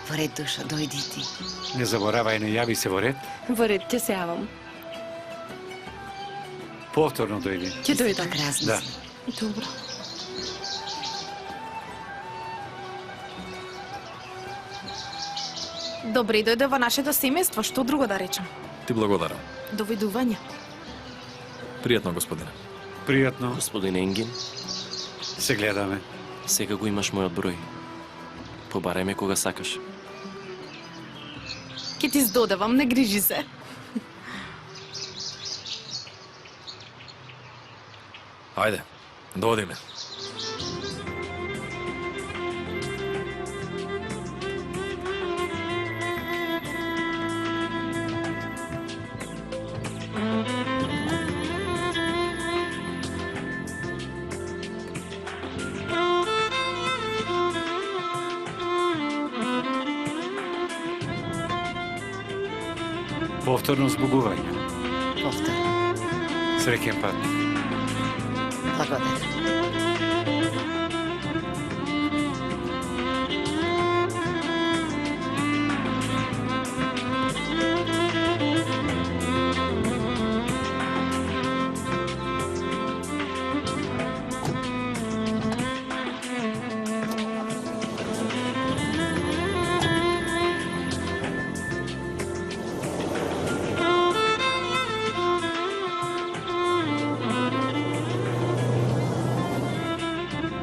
Во ред, душо, дојди ти. Не заборавај, не јави се во ред. Во ред, ќе се јавам. Повторно дојди. Ќе дојдам. Да. Добро. Добре дојде во нашето семејство, што друго да речам? Ти благодарам. Довидување. Пријатно, господине. Пријатно. Господин Енгин, Се гледаме. сега го имаш мојот број. Побарај ме кога сакаш. Ке ти здодевам, не грижи се. Ајде, додиме. Повторно збугување. Повторно. Среќен пат. Благодарам.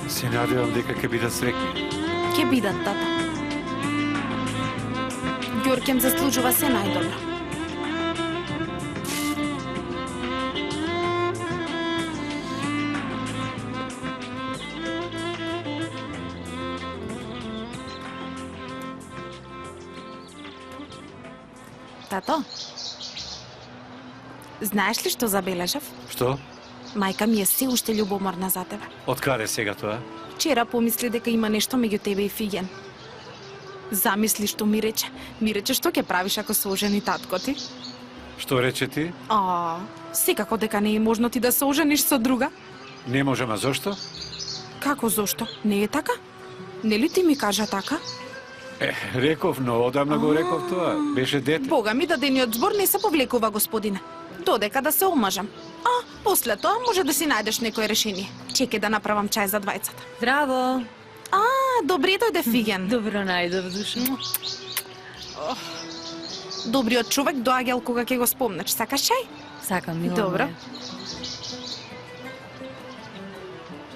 Се надевам дека ќе бидат среќни. Ке бидат, тата. Ѓоркем заслужува се најдобро. Тато, знаеш ли што забележав? Што? Мајка ми е се уште љубоморна за тебе. Од каде сега тоа? Вчера помисли дека има нешто меѓу тебе и Фиген. Замисли што ми рече. Ми рече што ќе правиш ако се ожени татко ти? Што рече ти? Секако дека не е можно ти да се ожениш со друга. Не можам, а зошто? Како зошто? Не е така? Нели ти ми кажа така? Реков, но одамна го реков тоа. Беше дете. Бога ми, дадениот збор не се повлекува, господине. Додека да се омажам. После тоа може да си најдеш некое решение. Чекај да направам чај за двајцата. Здраво! Добре дојде Фиген. Добро најдов, душа. Добриот човек доаѓал кога ќе го спомнеш. Сакаш чај? Сакам, мила Добро. моја.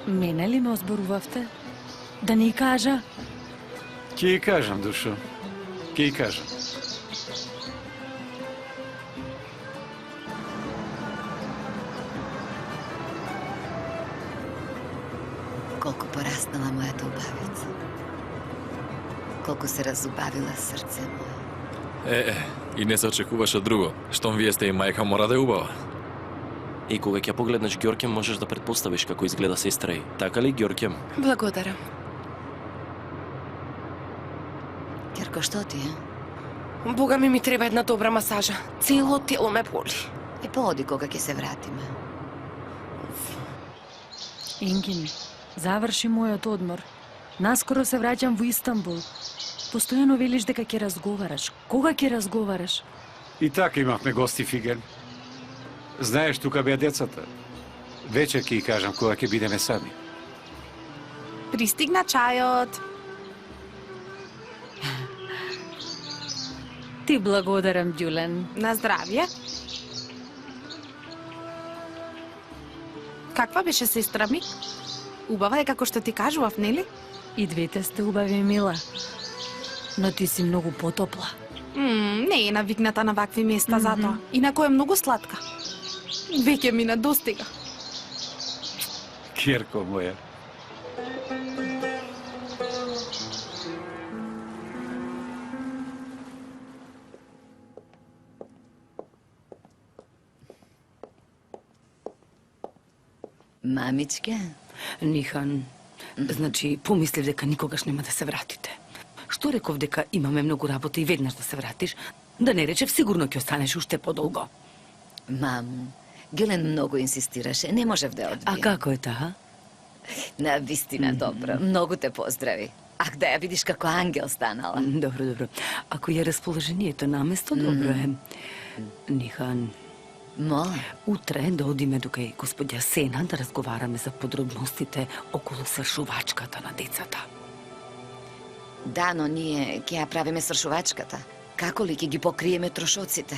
Мене ли ме озборувавте? Да ни кажа? Ќе ја кажам, душо. Ќе ја кажам. Колку пораснала мојата убавица. Колку се разубавила срце мое. И не се очекуваше друго. Штом вие сте и мајка, мора да е убава. И кога ќе погледнеш Ѓоркем, можеш да претпоставиш како изгледа сестра ѝ. Така ли, Ѓоркем? Благодарам. Ќерко, што ти е? Бога ми треба една добра масажа. Цело тело ме боли. И пооди кога ќе се вратиме. Енгин, заврши мојот одмор. Наскоро се враќам во Истанбул. Постојано велиш дека ќе разговараш. Кога ќе разговараш? И така имавме гости, Фиген. Знаеш, тука беа децата. Вечер ќе ја кажам кога ќе бидеме сами. Пристигна чајот. Ти благодарам, Ѓулен. На здравје. Каква беше сестра ми? Убава е како што ти кажував, нели? И двете сте убави, мила. Но ти си многу потопла. Не е навикната на вакви места затоа. Инако е многу сладка. Веќе ми надостига. Ќерко моја. Мамичке? Нихан, значи, помислив дека никогаш нема да се вратите. Што реков дека имаме многу работа и веднаш да се вратиш, да не речев сигурно ќе останеш уште подолго. Мамо, Ѓулен многу инсистираше, не можев да одбијам. А како е таа? На вистина добро, многу те поздрави. Ах, да ја видиш како ангел станала. Добро, добро. Ако е расположението на место, добро е. Нихан, Молам. Утре да одиме до кај господја Сена да разговараме за подробностите околу свршувачката на децата. Да, но ние ќе ја правиме свршувачката. Како ли ќе ги покриеме трошоците?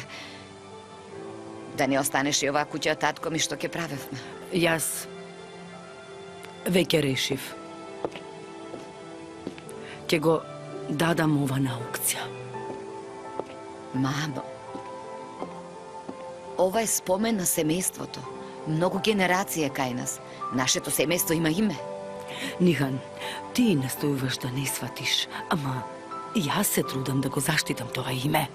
Да не останеше и оваа куќа од татко ми што ќе правевме. Јас веќе решив. Ќе го дадам ова на аукција. Мамо, ова е спомен на семејството. Многу генерација кај нас. Нашето семејство има име. Нихан, ти настојуваш да не сватиш, ама јас се трудам да го заштитам тоа име.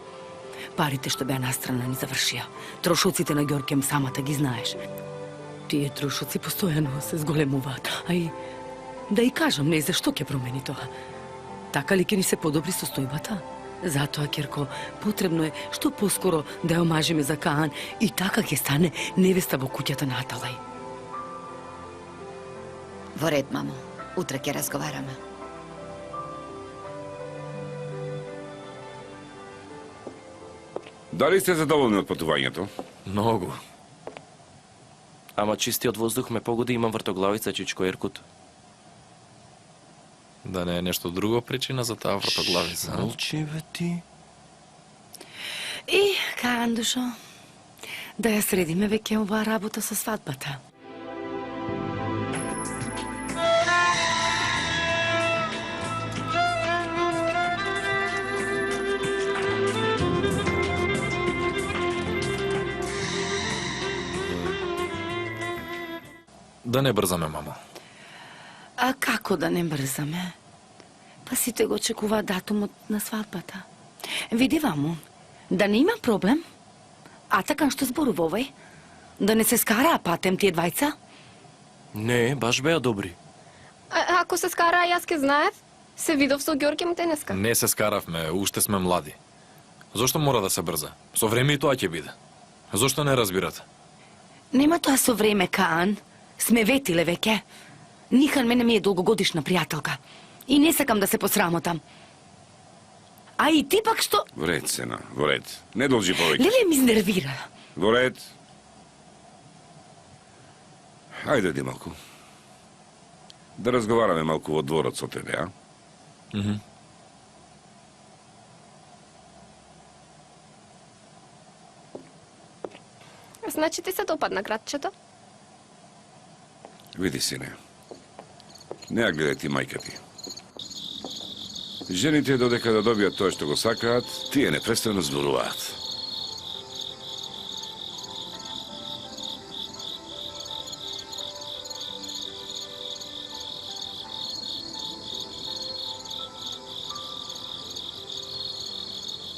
Парите што беа настрана ни завршија. Трошоците на Ѓоркем самата ги знаеш. Тие трошоци постојано се зголемуваат. А и да и кажам, не зашто ќе промени тоа. Така ли ќе ни се подобри состојбата? Затоа, Керко, потребно е што поскоро да ја омажиме за Каан и така ќе стане невеста во куќата на Аталај. Во ред, мамо. Утре ќе разговараме. Дали сте задоволни од патувањето? Многу. Ама чистиот воздух ме погоди, имам вртоглавица, чичко Еркут. Да не е нешто друго причина за таа вртоглавица? Молчи, бе, ти. И, Каан, душо, да ја средиме веќе оваа работа со свадбата. Да не брзаме, мамо. А како да не брзаме? Па сите го очекуваат датумот на свадбата. Види ваму, да не има проблем. А така што зборува овој? Да не се скараа патем тие двајца? Не, баш беа добри. Ако се скараа, јас ке знаев. Се видов со Ѓоркем денеска. Не се скаравме, уште сме млади. Зошто мора да се брза? Со време и тоа ќе биде. Зошто не разбирате? Нема тоа со време, Каан. Сме ветиле веќе. Нихан мене ми е долгогодишна пријателка. И не сакам да се посрамотам. А и ти пак што... Во ред, Сена, во ред. Не должи повеќе. Леле ми изнервира. Во ред. Ајде, ди малку. Да разговараме малку во дворот со тебе, а? Значи ти се допадна градчето? Види, сине. Не ја гледај ти мајка ти. Жените додека да добијат тоа што го сакаат, тие непрестанно зборуваат.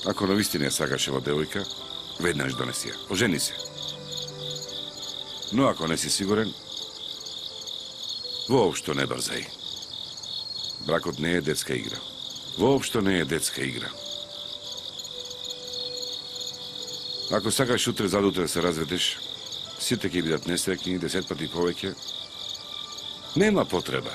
Ако навистина ја сакаш ова девојка, веднаш донеси ја. Ожени се. Но ако не си сигурен, воопшто не брзај. Бракот не е детска игра. Воопшто не е детска игра. Ако сакаш утре задутре да се разведеш, сите ќе бидат несреќни 10 пати повеќе. Нема потреба.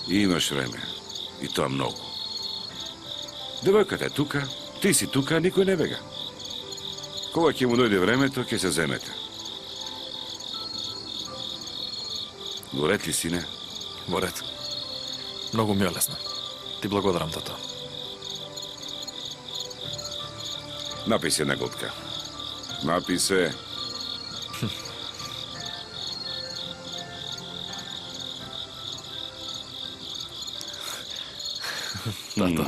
И имаш време. И тоа многу. Девојката е тука, ти си тука, никој не бега. Кога ќе му дојде времето, ќе се земете. Во ред ли, сине? Во ред. Многу ми е лесно. Ти благодарам, тато. Напи се една готка. Напи се. Тато.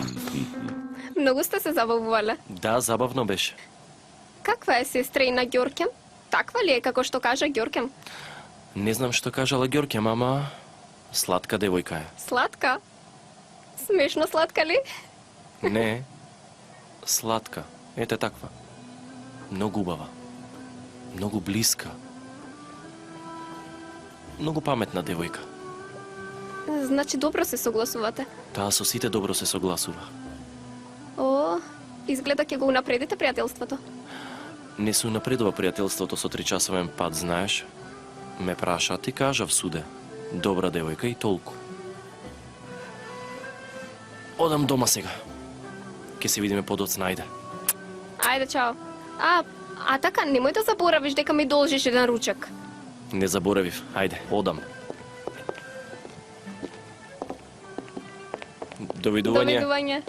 Многу сте се забавувале. Да, забавно беше. Каква е сестреина Ѓоркем? Таква ли е како што кажа Ѓоркем? Не знам што кажала Ѓорке, мама. Сладка девојка е. Сладка? Смешно сладка ли? Не. Сладка. Ете таква. Многу убава. Многу блиска. Многу паметна девојка. Значи добро се согласувате. Таа со сите добро се согласува. О, изгледа ќе го унапредите пријателството. Не се унапредува пријателството со 3-часовен пат, знаеш. Ме праша, ти кажа в суде. Добра девојка и толку. Одам дома сега. Ке се видиме подоцна, ајде. Ајде, чао. А така, немој да заборавиш дека ми должиш еден ручек. Не заборавив, ајде, одам. Довидување. Довидување.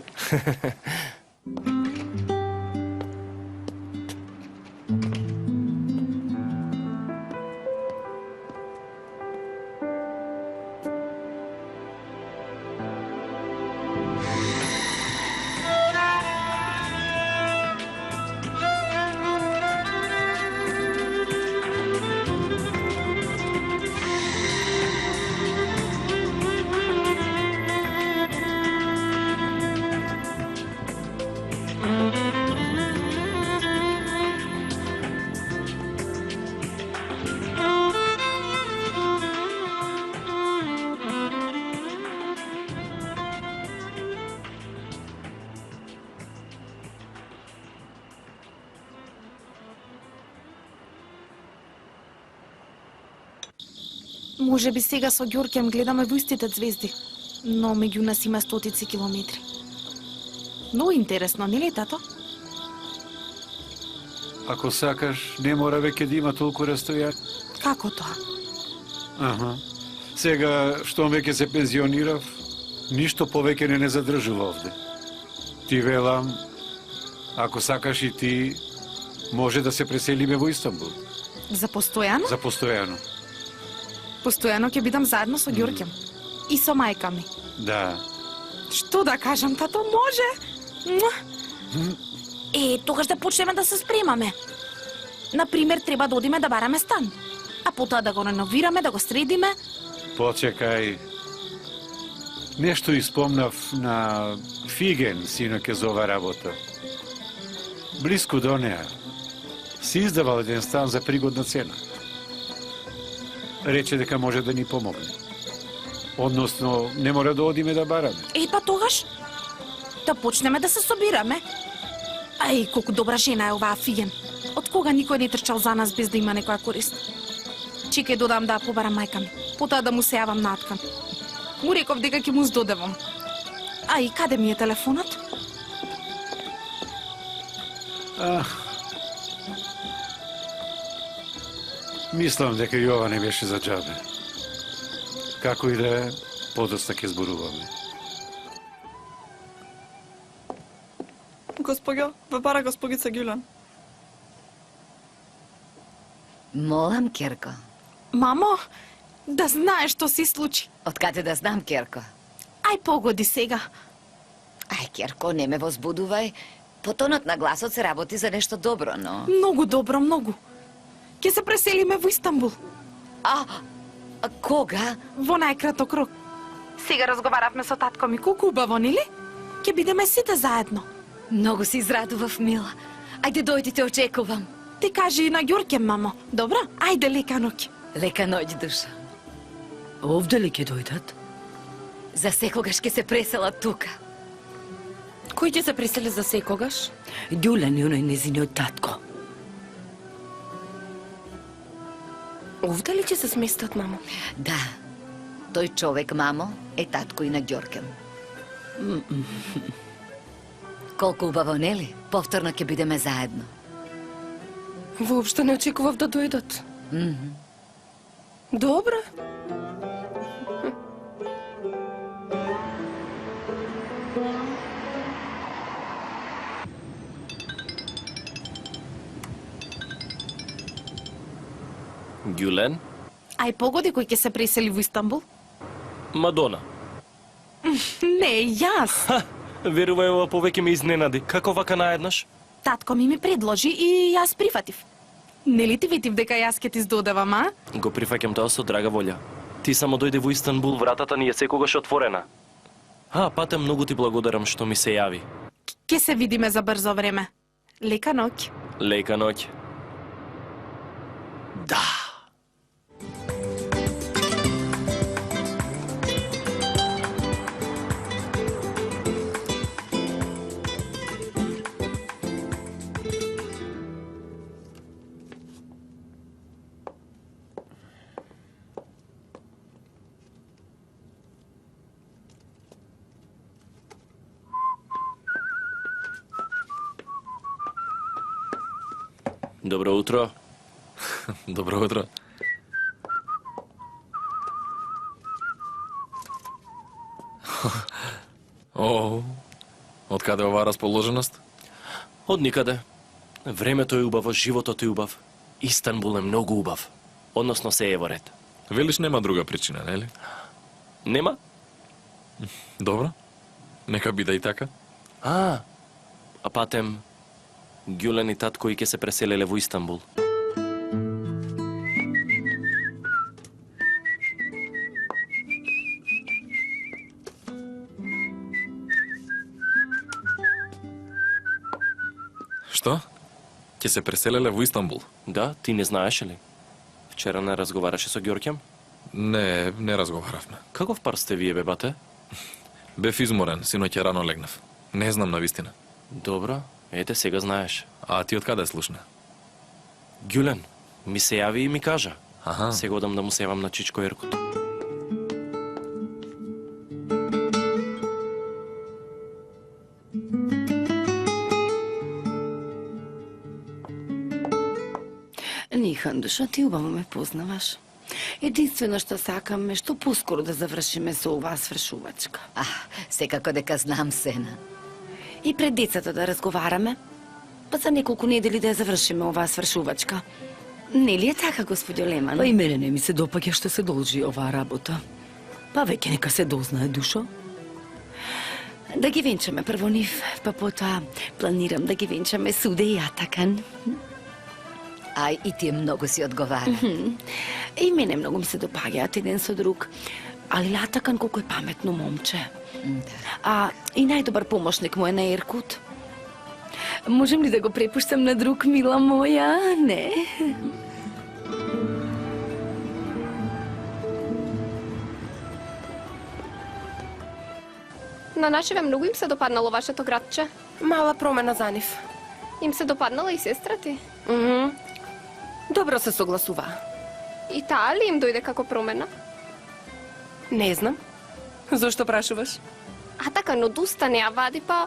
Може би сега со Ѓоркем гледаме во истите звезди, но меѓу нас има стотици километри. Много интересно, нели, тато? Ако сакаш, не мора веќе да има толку растојање. Како тоа? Аха. Сега, што веќе се пензионирав, ништо повеќе не задржува овде. Ти велам, ако сакаш и ти, може да се преселиме во Истанбул. За постојано? За постојано. Постојано ќе бидам заедно со Ѓоркем. И со мајка ми. Да. Што да кажам, тато, може? Тогаш да почнеме да се спремаме. Например, треба да одиме да бараме стан. А потоа да го реновираме, да го средиме. Почекај. Нешто испомнав на Фиген, синоќе за ова работа. Блиску до неа. Си издавал еден стан за пригодна цена. Рече дека може да ни помогне. Односно, не мора да одиме да бараме. Па тогаш да почнеме да се собираме. Ај, колку добра жена е оваа Фиген. Од кога никој не трчал за нас без да има некоја корист? Чекај додам да побарам мајка ми, потоа да му се јавам на Аткан. Му реков дека ќе му здодевам. Ај, каде ми е телефонот? Мислам дека и ова не беше за џабе. Како и да е, подоцна ќе зборуваме. Господја, ве бара господица Ѓулен. Молам, Керко. Мамо, да знаеш што се случи. Откаде да знам, Керко? Ај, погоди сега. Ај, Керко, не ме возбудувај. По тонот на гласот се работи за нешто добро, но... Многу добро, многу. Ќе се преселиме во Истанбул. А кога? Во најкраток рок. Сега разговаравме со татко ми, колку убаво, нели? Ќе бидеме сите заедно. Многу се израдував, мила. Ајде дојди, те очекувам. Ти кажи и на Ѓорке, мамо. Добро? Ајде, лека ноќ. Лека ноќ, душа. Овде ли ќе дојдат? За секогаш ќе се преселат тука. Кој ќе се пресели за секогаш? Ѓулен и оној незиниот татко. Овде ли ќе се сместат, мамо? Да. Тој човек, мамо, е татко и на Ѓоркем. Колку убаво, нели? Повторно ќе бидеме заедно. Воопшто не очекував да дојдат. Добро. Ѓулен? Ај, погоди, кој ќе се пресели во Истанбул? Мадона. Не, јас. Верувај, ова повеќе ме изненади. Како вака наеднаш? Татко ми предложи и јас прифатив. Нели ти ветив дека јас ќе ти здодевам, а? Го прифаќам тоа со драга волја. Ти само дојде во Истанбул, вратата ни е секогаш отворена. Пате, многу ти благодарам што ми се јави. Ке се видиме за брзо време. Лека ноќ. Лека ноќ. Да. Добро утро. Добро утро. О, од каде оваа расположеност? Од никаде. Времето е убаво, животот е убав. Истанбул е многу убав. Односно се е во ред. Велиш нема друга причина, нели? Нема? Добро. Нека биде и така. А патем, Ѓулен и татко и ќе се преселеле во Истанбул. Што? Ќе се преселеле во Истанбул? Да, ти не знаеш ли? Вчера не разговараше со Ѓоркем? Не разговаравме. Каков пар сте вие, бебате? Бев изморен, синоќа рано легнав. Не знам на вистина. Добро, ете сега знаеш. А ти од каде слушна? Ѓулен, ми се јави и ми кажа. Аха. Сега одам да му се јавам на Чичко Еркут. Нихан, душа, ти убаво ме познаваш. Единствено што сакам е што поскоро да завршиме со оваа свршувачка. Секако дека знам, Сена. И пред децата да разговараме, па за неколку недели да ја завршиме оваа свршувачка. Нели е така, господјо Леман? Па и мене не ми се допаѓа што се должи оваа работа. Па веќе нека се дознае, душо. Да ги венчаме прво нив, па потоа планирам да ги венчаме Суде и Атакан. Ај, и тие многу си одговара. И мене многу ми се допаѓаат еден со друг. Али Атакан колку е паметно момче. А и најдобар помошник му е на Еркут. Можем ли да го препуштам на друг, мила моја? Не? На нашиве многу им се допаднало вашето градче. Мала промена за нив. Им се допаднала и сестра ти. Добро се согласува. И таа ли им дојде како промена? Не знам. Зошто прашуваш? А така, но дуста не ја вади, па...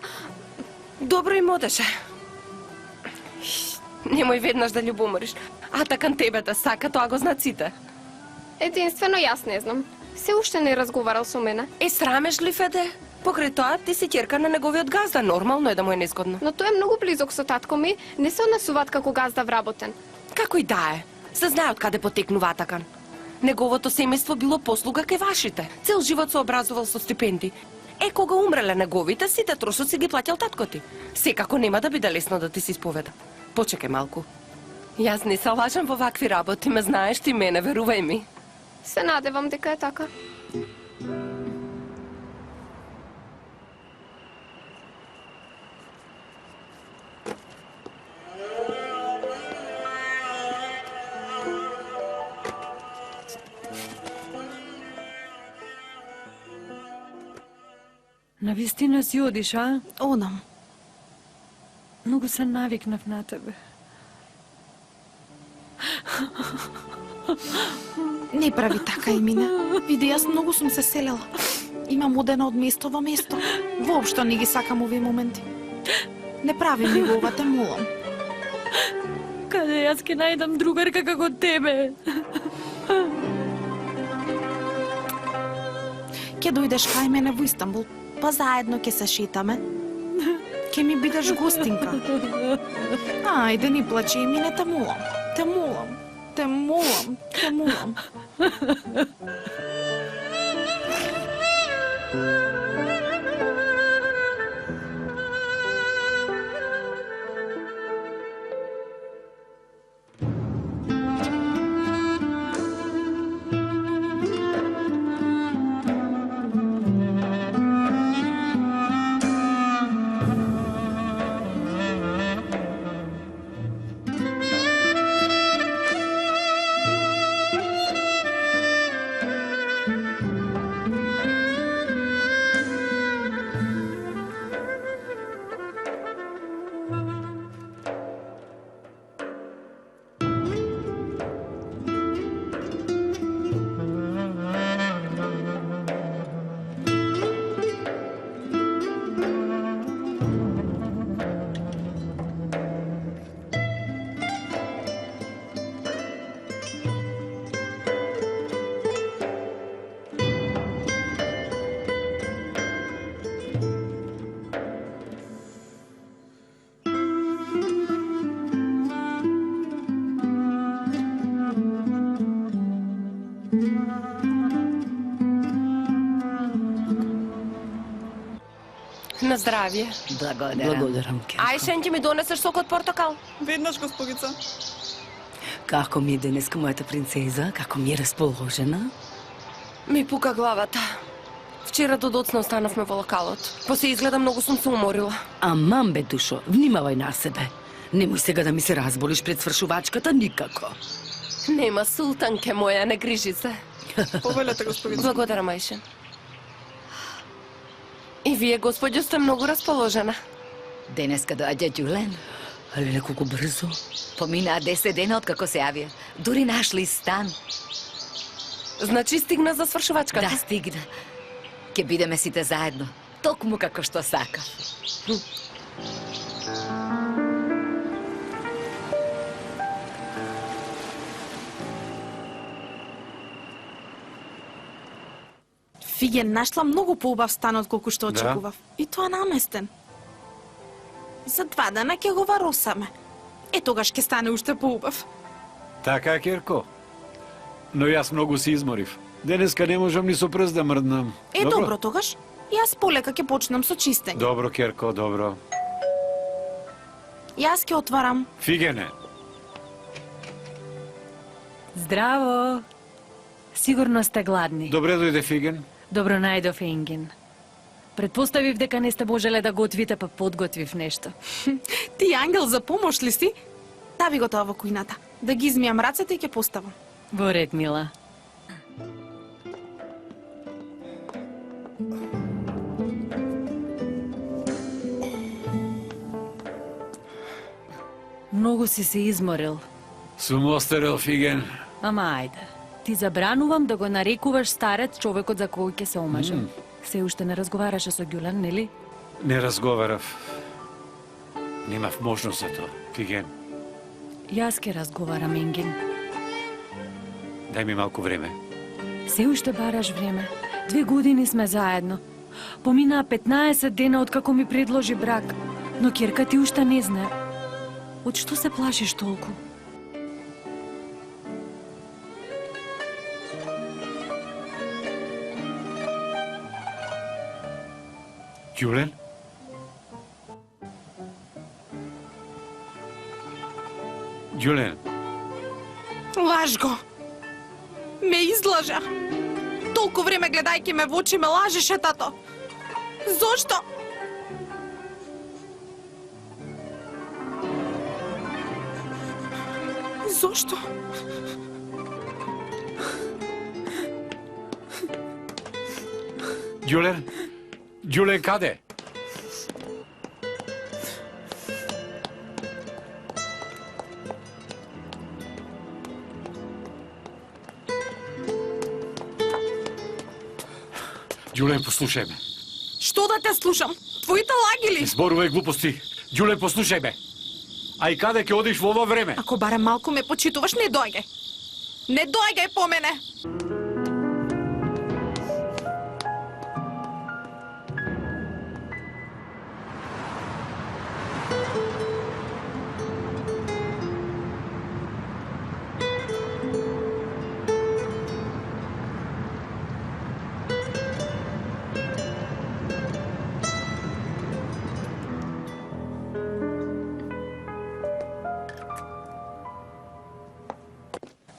Добро им одеше. Немој веднаш да љубомориш. А така тебе да сака, тоа го знаат сите. Единствено јас не знам. Се уште не разговарал со мене. Срамеш ли, Феде? Покрај тоа, ти си ќерка на неговиот газда. Нормално е да му е незгодно. Но тој е многу близок со татко ми. Не се однесуваат како газда вработен. Како и да е. Се знае од каде потекнува Атакан. Неговото семејство било послуга кај вашите. Цел живот се образувал со стипенди. Кога умреле неговите, сите трошоци ги плаќал татко ти. Секако нема да биде лесно да ти се исповеда. Почекај малку. Јас не се лажам во вакви работи, ме знаеш ти мене, верувај ми. Се надевам дека е така. Навистина си одиш, а? Одам. Многу се навикнав на тебе. Не прави така, Емине. Види, јас многу сум се селела. Имам одена од место во место. Воопшто не ги сакам овие моменти. Не прави ми го ова, те молам. Каде јас ке најдам другарка како тебе? Ке дојдеш кај мене во Истанбул, па заедно ке се шетаме. Ке ми бидеш гостинка. Ајде, ни плачи, Емине, те молам. Те молам. Те молам. Те молам. На здравје. Благодарам, Керко. Ај, Шен, ќе ми донесеш сок од портокал? Веднаш, господица. Како ми е денеска мојата принцеза? Како ми е расположена? Ми пука главата. Вчера до доцна останавме во локалот. После изгледа многу сум се уморила. Аман бе, душо, внимавај на себе. Немој сега да ми се разболиш пред свршувачката никако. Нема, султанке моја, не грижи се. Повелете, господица. Благодарам, Ајшен. И вие, господјо, сте многу расположена. Денеска доаѓа Ѓулен. Леле, колку брзо. Поминаа 10 дена откако се јавија. Дури нашли стан. Значи стигна за свршувачката? Да, стигна. Ке бидеме сите заедно. Токму како што сакав. Фиген, нашла многу поубав стан од колку што Да? очекував. И тоа наместен. За 2 дена ќе го варосаме. Е, тогаш ќе стане уште поубав. Така, Керко. Но јас многу се изморив. Денеска не можам ни со прст да мрднам. Е, добро тогаш. Јас полека ќе почнам со чистење. Добро, Керко, добро. Јас ќе отварам. Фигене. Здраво! Сигурно сте гладни. Добре дојде Фиген. Добро најдов, Енгин. Предпоставив дека не сте можеле да готвите, па подготвив нешто. Ти, ангел, за помош ли си? Дави го тоа во кујната. Да ги измијам рацете и ќе поставам. Во ред, мила. Многу си се изморил. Сум остарел, Фиген. Ама ајде. Ти забранувам да го нарекуваш старец човекот за кој ќе се омажам. Се уште не разговараше со Ѓулен, нели? Не разговарав. Немав можност за тоа, Фиген. Јас ќе разговарам, Енгин. Дај ми малку време. Се уште бараш време. 2 години сме заедно. Поминаа 15 дена откако ми предложи брак. Но ќерка ти уште не знае. Од што се плашиш толку? Ѓулен? Ѓулен? Лаж го. Ме излажа. Толку време гледајќи ме во очи ме лажеше, тато. Зошто? Зошто? Ѓулен? Ѓулен, каде? Ѓулен, послушај ме. Што да те слушам? Твоите лаги ли? Не зборувај глупости. Ѓулен, послушај ме. А и каде ќе одиш во ова време? Ако барем малку ме почитуваш, не доаѓај. Не доаѓај по мене.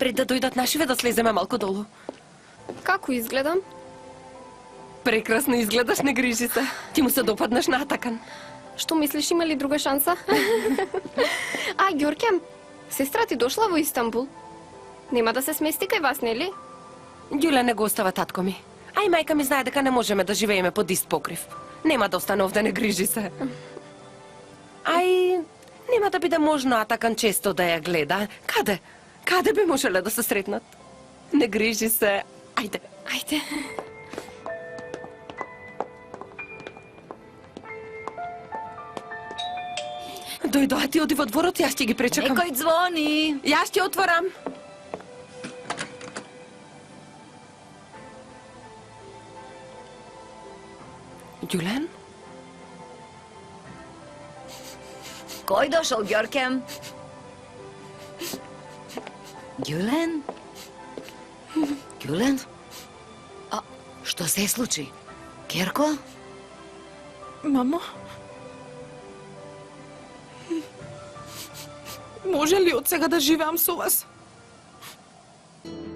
Пред да дојдат нашиве да слеземе малку долу. Како изгледам? Прекрасно изгледаш, не грижи се. Ти му се допаднеш на Атакан. Што мислиш, има ли друга шанса? А, Ѓоркем, сестра ти дошла во Истанбул. Нема да се смести кај вас, нели? Ѓуле не го остава татко ми. А и мајка ми знае дека не можеме да живееме под ист покрив. Нема да остане овде, не грижи се. Ај, нема да биде можно Атакан често да ја гледа. Каде? Каде би можеле да се сретнат? Не грижи се. Ајде. Ајде. Дојдоа, ти оди во дворот, јас ќе ги пречекам. Некој звони. Јас ќе отворам. Ѓулен? Кој дошол, Ѓоркем? Ѓулен? Ѓулен? А, што се случи? Керко? Мамо? Може ли од сега да живеам со вас?